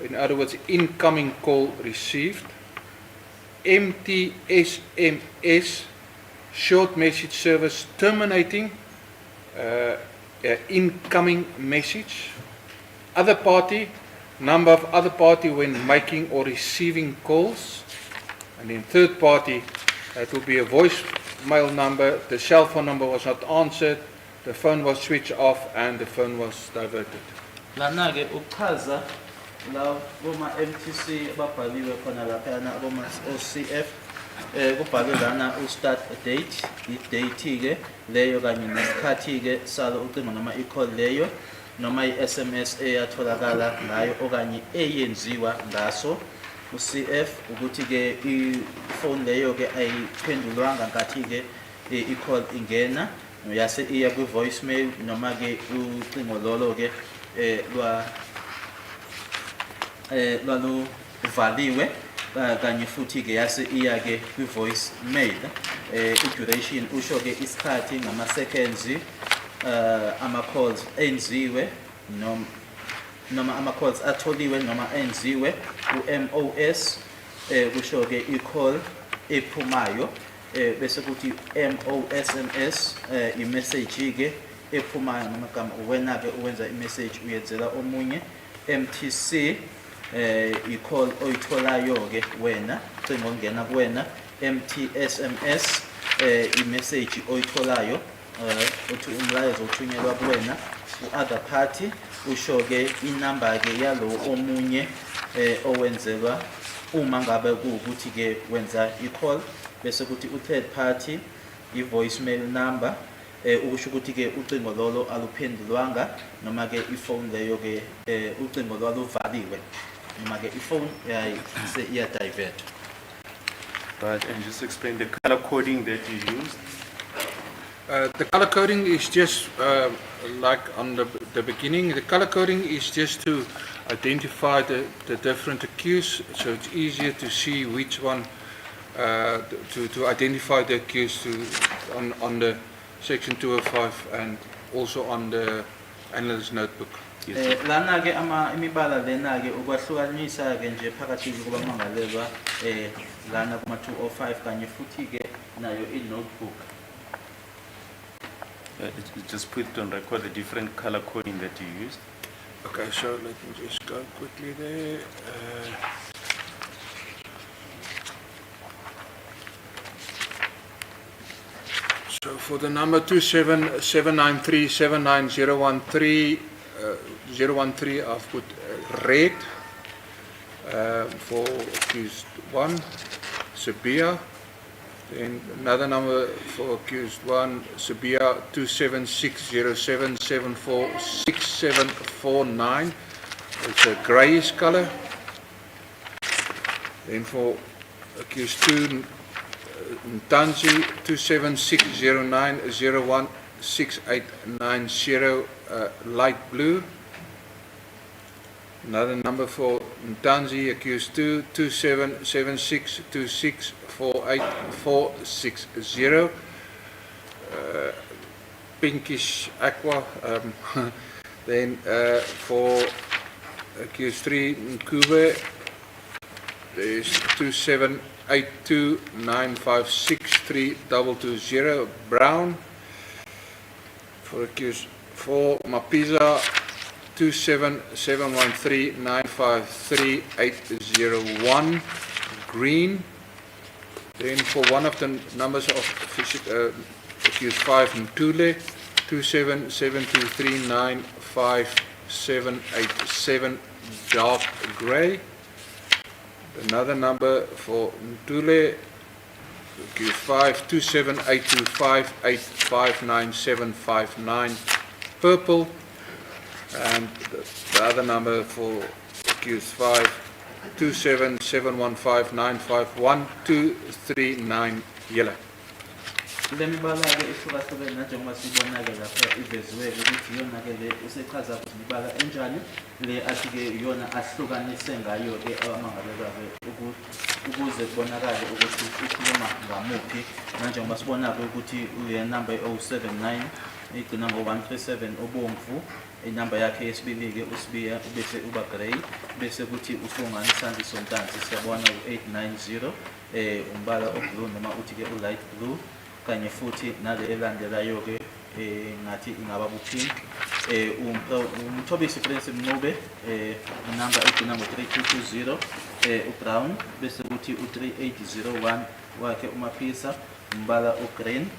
D: in other words, incoming call received. MTSMS, short message service terminating, incoming message. Other party, number of other party when making or receiving calls. And then third party, that will be a voicemail number, the cell phone number was not answered, the phone was switched off and the phone was diverted.
E: Lana ke uchaza la boma MTC babhaliwe khona laphana boma OCF kubhalwe lana start date, i-date ke leyo kanye nesikhathi ke salo ucingo noma i-call leyo. noma i-SMS eyatholakala ngayo okanye eyenziwa ngaso u-CF ukuthi-ke ifoni leyo-ke ayiphendulwanga nkathi-ke i-call ingena yase iya kwi-voicemail noma-ke ucingo lolo-ke lwaluvaliwe kanye futhi-ke yase iya-ke kwi-voicemail i-duration usho-ke isikhathi ngama-seconds ama-calls enziwe noma ama-calls atholiwe noma enziwe u-MOS kusho-ke i-call ephumayo bese kuthi MOSMS i-message-ke ephumayo noma gama wena-ke uwenza i-message uyenzela omunye MTC i-call oyitholayo-ke wena ucingo ongena kuwena MTSMS i-message oyitholayo uthi umlayezo uthunyelwa kuwena u-other party usho-ke inamba-ke yalo omunye owenzelwa uma ngabe kuwukuthi-ke wenza i-call bese kuthi u-third party i-voicemail number ukusho ukuthi-ke ucingo lolo aluphendulwanga noma-ke ifone leyo-ke ucingo lwaluvaliwe noma-ke ifone iyadivert.
A: Right, and just explain the color coding that you used.
D: The color coding is just like on the beginning. The color coding is just to identify the different accused, so it's easier to see which one to identify the accused on the section 205 and also on the analyst notebook.
E: Lana-ke imibala lena-ke ukwahlukanisa-ke nje phakathi kuba mangalelwa lana kuma-205 kanye futhi-ke nayo i-notebook.
A: Just put on record the different color coding that you used.
D: Okay, so let me just go quickly there. So for the number 2779379013013, I've put red for accused 1, Sabia. Then another number for accused 1, Sabia 27607746749. It's a greyish color. Then for accused 2, Ntanzi 27609016890, light blue. Another number for Ntanzi, accused 2, 2776264840, pinkish aqua. Then for accused 3, Nkube, there's 278295632220, brown. For accused 4, Mapiza 27713953801, green. Then for one of the numbers of accused 5, Ntule 27723955787, dark grey. Another number for Ntule, accused 5, 27825859759, purple. And the other number for accused 5, 27715951239, yellow.
E: Le mibala-ke ihlukahlukene njengoba sibona-ke lapha iveziwe ukuthi iyona-ke le usechaza ukuthi imibala enjani le athi-ke iyona ahlukanise ngayo-ke abamangalelwa-ke ukuze kubonakale ukuthi ukhuluma ngamuphi nanjengoba sibona-ke ukuthi le number 079 igcina ngo-137 obomvu. Inamba yakhe yesibili-ke uSibiya bese uba grey bese kuthi uSonganisandi Sontanzi siyabona u-890 umbala oblue noma uthi-ke u-light blue kanye futhi nale elandelayo-ke ngathi ingaba bu-pink. Umthobisi Prince Mncube inamba igcina ngo-3220 u-brown bese kuthi u-3801 wakhe uMapisa umbala o-green.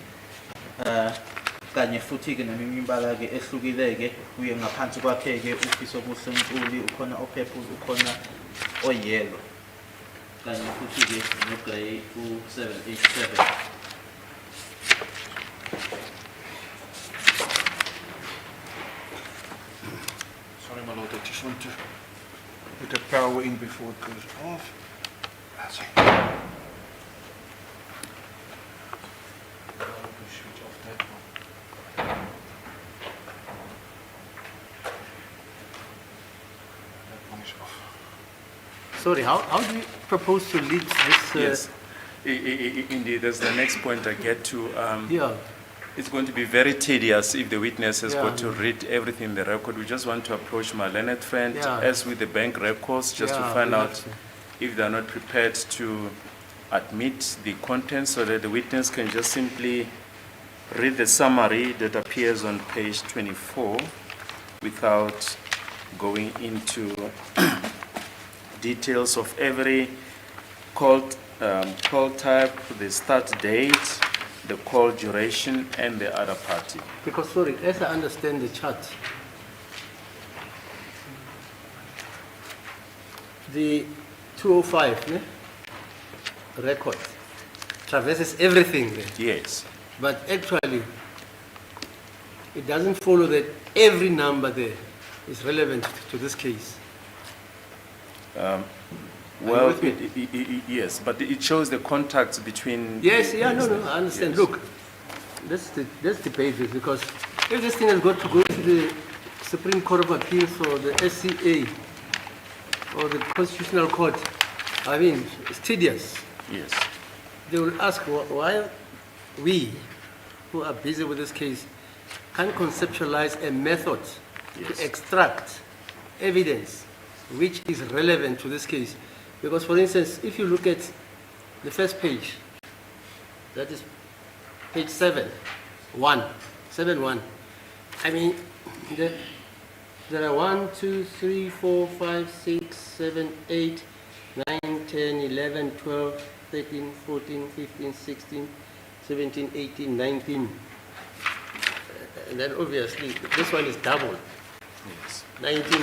E: Kanye futhi-ke neminye imbala-ke ehlukile-ke kuye ngaphansi kwakhe-ke ufiso obuhlentuli ukhona o-purple ukhona o-yellow kanye futhi-ke no-grey u-787.
D: just want to put the power in before it goes off. That's it. Switch off that one. That one is off.
B: Sorry, how do you propose to lead this?
A: Yes, indeed, that's the next point I get to.
B: Yeah.
A: It's going to be very tedious if the witness has got
B: Yeah.
A: to read everything in the record. We just want to approach my learned friend,
B: Yeah.
A: as with the bank records, just to
B: Yeah,
A: find
B: we
A: out
B: have to.
A: if they're not prepared to admit the contents, so that the witness can just simply read the summary that appears on page 24 without going into details of every call type, the start date, the call duration, and the other party.
B: Because, sorry, as I understand the chart, the 205 record traverses everything there.
A: Yes.
B: But actually, it doesn't follow that every number there is relevant to this case.
A: Well,
B: with me?
A: yes, but it shows the contacts between.
B: Yes, yeah, no, I understand.
A: Yes.
B: Look, let's debate this, because if this thing has got to go to the Supreme Court of Appeals or the SCA or the Constitutional Court, I mean, it's tedious.
A: Yes.
B: They will ask why we, who are busy with this case, can't conceptualize a method
A: Yes.
B: to extract evidence which is relevant to this case. Because, for instance, if you look at the first page, that is page 7.1, I mean, there are 1, 2, 3, 4, 5, 6, 7, 8, 9, 10, 11, 12, 13, 14, 15, 16, 17, 18, 19. And then obviously, this one is double.
A: Yes.
B: 19.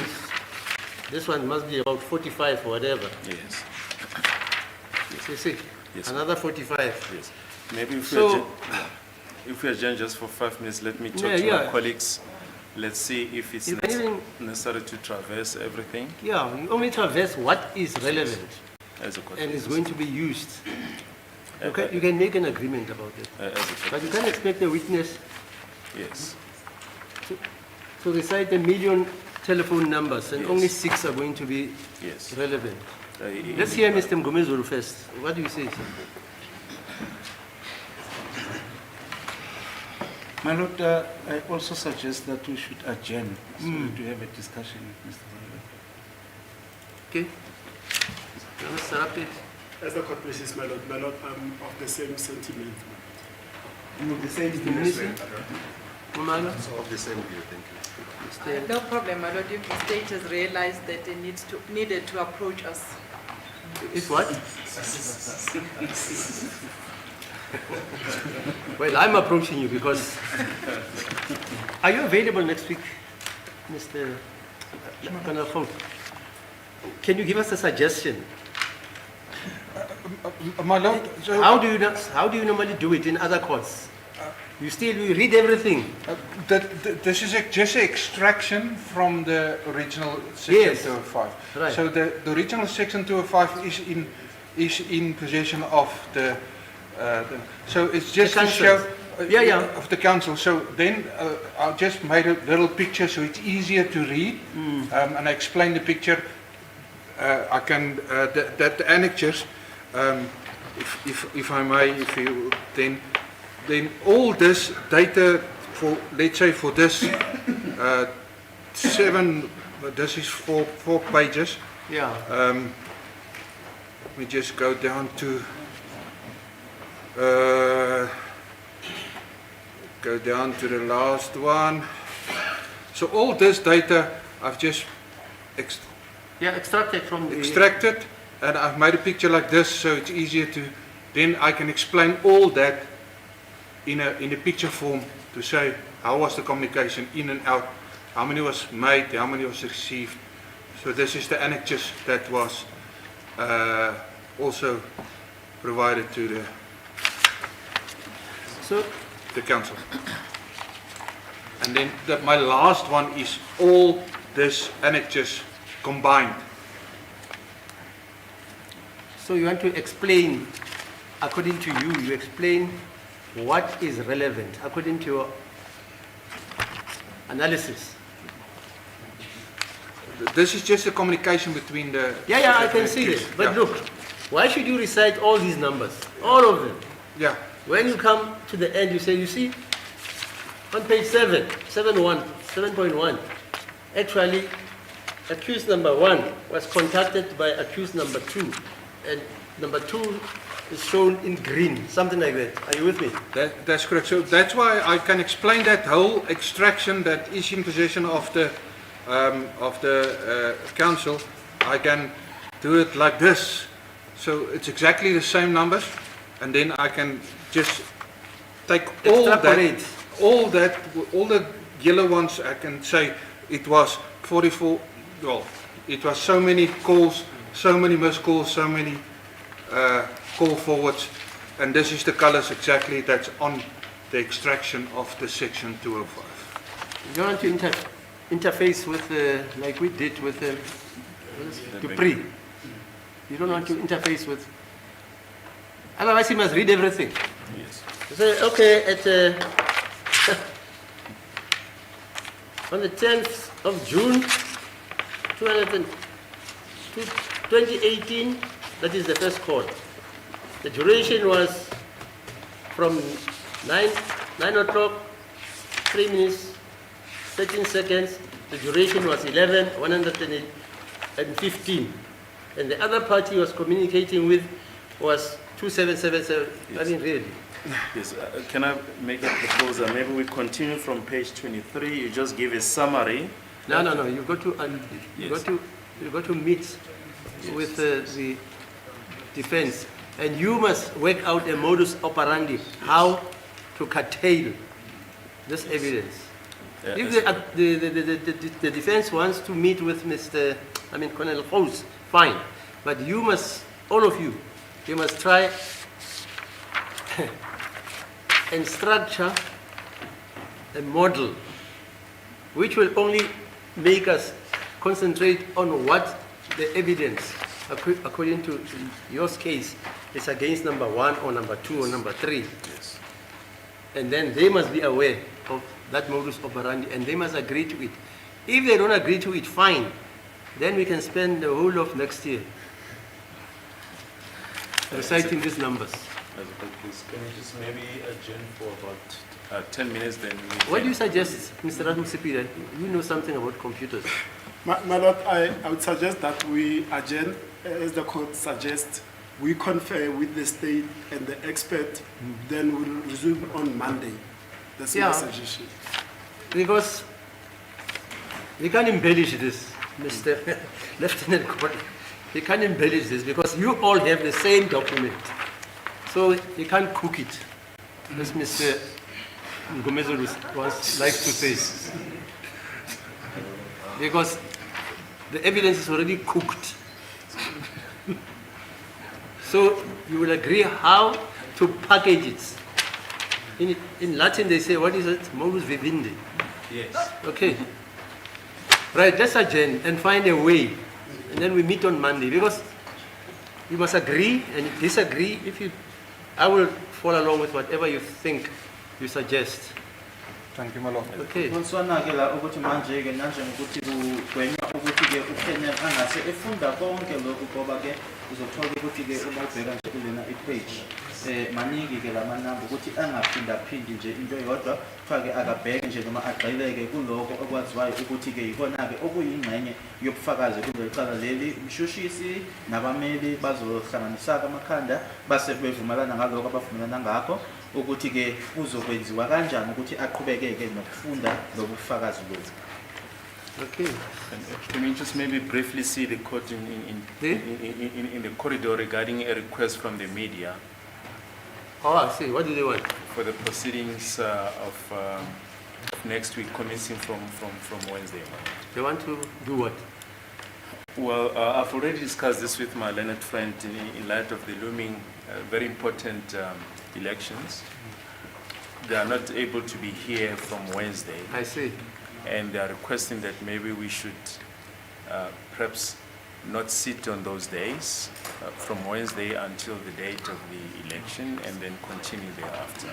B: This one must be about 45 or whatever.
A: Yes.
B: You see?
A: Yes.
B: Another 45.
A: Yes. Maybe if
B: So-
A: we adjourn just for 5 minutes, let me talk
B: Yeah,
A: to
B: yeah.
A: my colleagues. Let's see if it's
B: You can even-
A: necessary to traverse everything
B: Yeah, you only traverse what is relevant
A: as a court.
B: and is going to be used.
A: Uh,
B: You can make an agreement about it.
A: as a court.
B: But you can't expect the witness
A: Yes.
B: to recite 1 million telephone numbers and
A: Yes.
B: only 6 are going to be
A: Yes.
B: relevant.
A: Uh,
B: Let's hear Mr. Mgomezulu first. What do you say, sir?
F: My Lord, I also suggest that we should adjourn so to have a discussion with Mr. Meyiwa.
B: Okay? Mr. Rapid.
G: As the court pleases, my Lord, I'm of the same sentiment.
B: Mr. Munisi. Umalo.
I: So of the same view, thank you.
B: Mr.
C: No problem, my lord, if the state has realized that they needed to approach us.
B: Is what? Well, I'm approaching you because... Are you available next week, Mr. Kanafong? Can you give us a suggestion?
D: My Lord, so
B: How do you normally do it in other courts? You read everything.
D: this is just an extraction from the original Section
B: Yes.
D: 205.
B: Right.
D: So the original Section 205 is in possession of so it's just
B: The
D: to
B: council.
D: show
B: Yeah.
D: of the council. So then I just made a little picture so it's easier to read, and I explained the picture. I can the annexures, if I may, if you then all this data for, let's say for this 7, this is four pages.
B: Yeah.
D: Let me just go down to the last one. So all this data I've just
B: Extracted from the...
D: extracted, and I've made a picture like this so it's easier to, then I can explain all that in a picture form to say how was the communication in and out, how many was made, how many was received. So this is the annexes that was also provided to the council. And then my last one is all this annexes combined.
B: So you want to explain, according to you, you explain what is relevant according to your analysis.
D: This is just a communication between the...
B: Yeah, I can see this. But look, why should you recite all these numbers? All of them.
D: Yeah.
B: When you come to the end, you say, you see, on page 7.1, actually, accused number 1 was contacted by accused number 2, and number 2 is shown in green, something like that. Are you with me?
D: That's correct. So that's why I can explain that whole extraction that is in possession of the council. I can do it like this. So it's exactly the same numbers, and then I can just take all the yellow ones. I can say it was 44. Well, it was so many calls, so many missed calls, so many call forwards, and this is the colors exactly that's on the extraction of the section 205.
B: You don't want to interface with, like we did with Dupree. You don't want to interface with, otherwise you must read everything.
A: Yes.
B: You say, okay, at on the 10th of June, 2018, that is the first call. The duration was from 9 o'clock, 3 minutes, 13 seconds. The duration was 11:115. And the other party was communicating with was 2777. I mean, really.
A: Yes, can I make a proposal? Maybe we continue from page 23. You just give a summary.
B: No. You got to meet with the defense, and you must work out a modus operandi how to curtail this evidence. If the defense wants to meet with Colonel House, fine, but you must, all of you, you must try and structure a model which will only make us concentrate on what the evidence, according to your case, is against number 1 or number 2 or number 3.
A: Yes.
B: And then they must be aware of that modus operandi and they must agree to it. If they don't agree to it, fine. Then we can spend the whole of next year reciting these numbers.
A: Please, can you just maybe adjourn for about 10 minutes, then
B: What do you suggest, Mr. Rasmusipira? You know something about computers.
G: My Lord, I would suggest that we adjourn, as the court suggests, we confer with the state and the expert, then we'll resume on Monday. That's my suggestion.
B: Because we can't embellish this, Mr. Lieutenant Colonel. We can't embellish this because you all have the same document. So you can't cook it, as Mr. Ngomezo likes to say. Because the evidence is already cooked. So you will agree how to package it. In Latin they say, what is it? Modus vivendi.
A: Yes.
B: Okay. Right, let's adjourn and find a way. And then we meet on Monday. Because you must agree and disagree. I will follow along with whatever you think you suggest.
D: Thank you, my lord.
B: Okay.
E: Ngiswanakela ukuthi manje ke nanje ukuthi kugwenywa ukuthi ke uKenya angase efunda konke lokhu ngoba ke uzothola ukuthi ke uma ubheka nje kulena ipage maningi ke lamanamba ukuthi angaphinda phindi nje into eyodwa fake akabheke nje noma agxileke kuloko okwaziwayo ukuthi ke yikona ke okuyingxenye yobufakazi kulelo cala leli umshushisi nabameli bazohlanganisa amakhanda base bevumelana ngaloko abavumelana ngakho ukuthi ke uzokwenziwa kanjani ukuthi aqhubekeke nokufunda lobufakazi lobu.
B: Okay.
A: Can we just maybe briefly see the court in the corridor regarding a request from the media?
B: Oh, I see. What do they want?
A: For the proceedings of next week, commencing from Wednesday.
B: They want to do what?
A: Well, I've already discussed this with my learned friend in light of the looming, very important elections. They are not able to be here from Wednesday.
B: I see.
A: and they are requesting that maybe we should perhaps not sit on those days from Wednesday until the date of the election and then continue thereafter.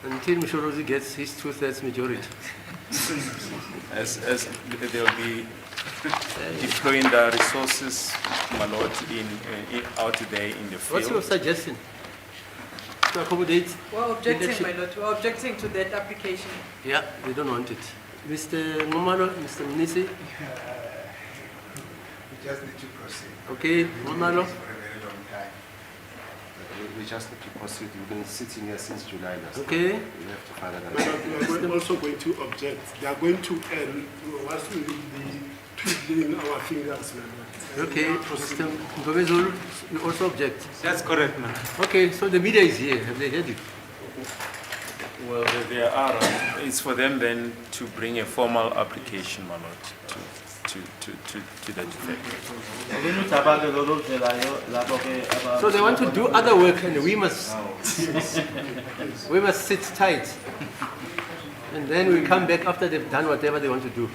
B: Until Mshorozi gets his 2/3 majority.
A: As they'll be deploying the resources, my lord, out there in the field.
B: What's your suggestion? To accommodate?
C: We're objecting,
B: leadership?
C: my lord. We're objecting to that application.
B: Yeah, they don't want it. Mr. Ngomalo, Mr. Mnisi?
H: We just need to proceed.
B: Okay, Ngomalo?
H: For a very long time.
I: We just need to proceed. We've been sitting here since July last.
B: Okay.
I: We have to further
G: My lord, we are also going to object. They are going to end, once we will be twiddling our fingers, my lord.
B: Okay, Mr. Ngobezulu, you also object?
F: That's correct, man.
B: Okay, so the media is here. Have they heard you?
A: Well, there are. It's for them then to bring a formal application, my lord, to that effect.
B: So they want to do other work and we must sit tight. And then we come back after they've done whatever they want to do.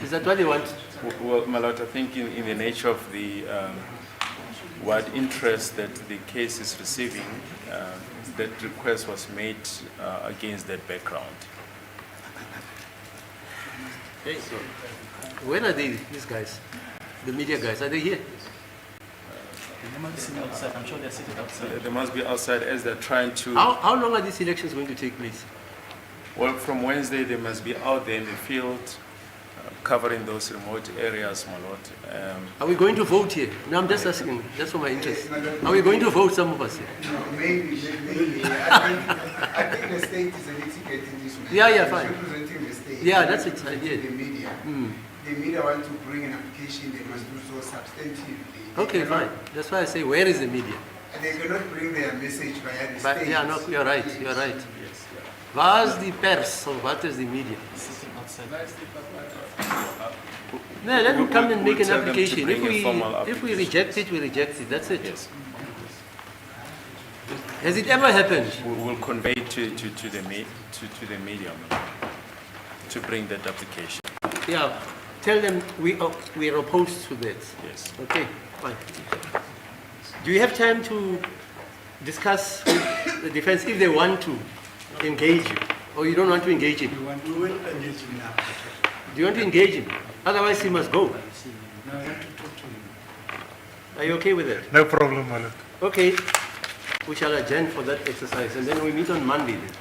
B: Is that what they want?
A: Well, my lord, I think in the nature of the wide interest that the case is receiving, that request was made against that background.
B: Okay, so where are they, these guys? The media guys, are they here?
E: I'm sure they're sitting outside.
A: They must be outside as they're trying to.
B: How long are these elections going to take place?
A: Well, from Wednesday they must be out there in the field, covering those remote areas, my lord.
B: Are we going to vote here? No, I'm just asking, just for my interest. Are we going to vote, some of us here?
H: No, maybe. I think the state is a litigant in this matter.
B: Yeah, fine.
H: Representing the state.
B: Yeah, that's it, I did.
H: The media. The media want to bring an application, they must do so substantively.
B: Okay, fine. That's why I say, where is the media?
H: And they cannot bring their message via the
B: But
H: state.
B: yeah, no, you're right, you're right. Where's the pers, or what is the media?
E: Sitting outside.
B: No, let them come and make
A: We'll
B: an
A: tell them to
B: application.
A: bring a formal
B: If we
A: application.
B: reject it, we reject it. That's it.
A: Yes,
B: Has it ever happened?
A: we'll convey to the media, my lord, to bring that application.
B: Yeah. Tell them we are opposed to that.
A: Yes.
B: Okay, fine. Do you have time to discuss with the defense if they want to engage you, or you don't want to engage him?
G: We will engage him now.
B: Do you want to engage him? Otherwise, he must go.
F: No, I want to talk to him.
B: Are you okay with that?
J: No problem, my lord.
B: Okay. We shall adjourn for that exercise, and then we meet on Monday. Then.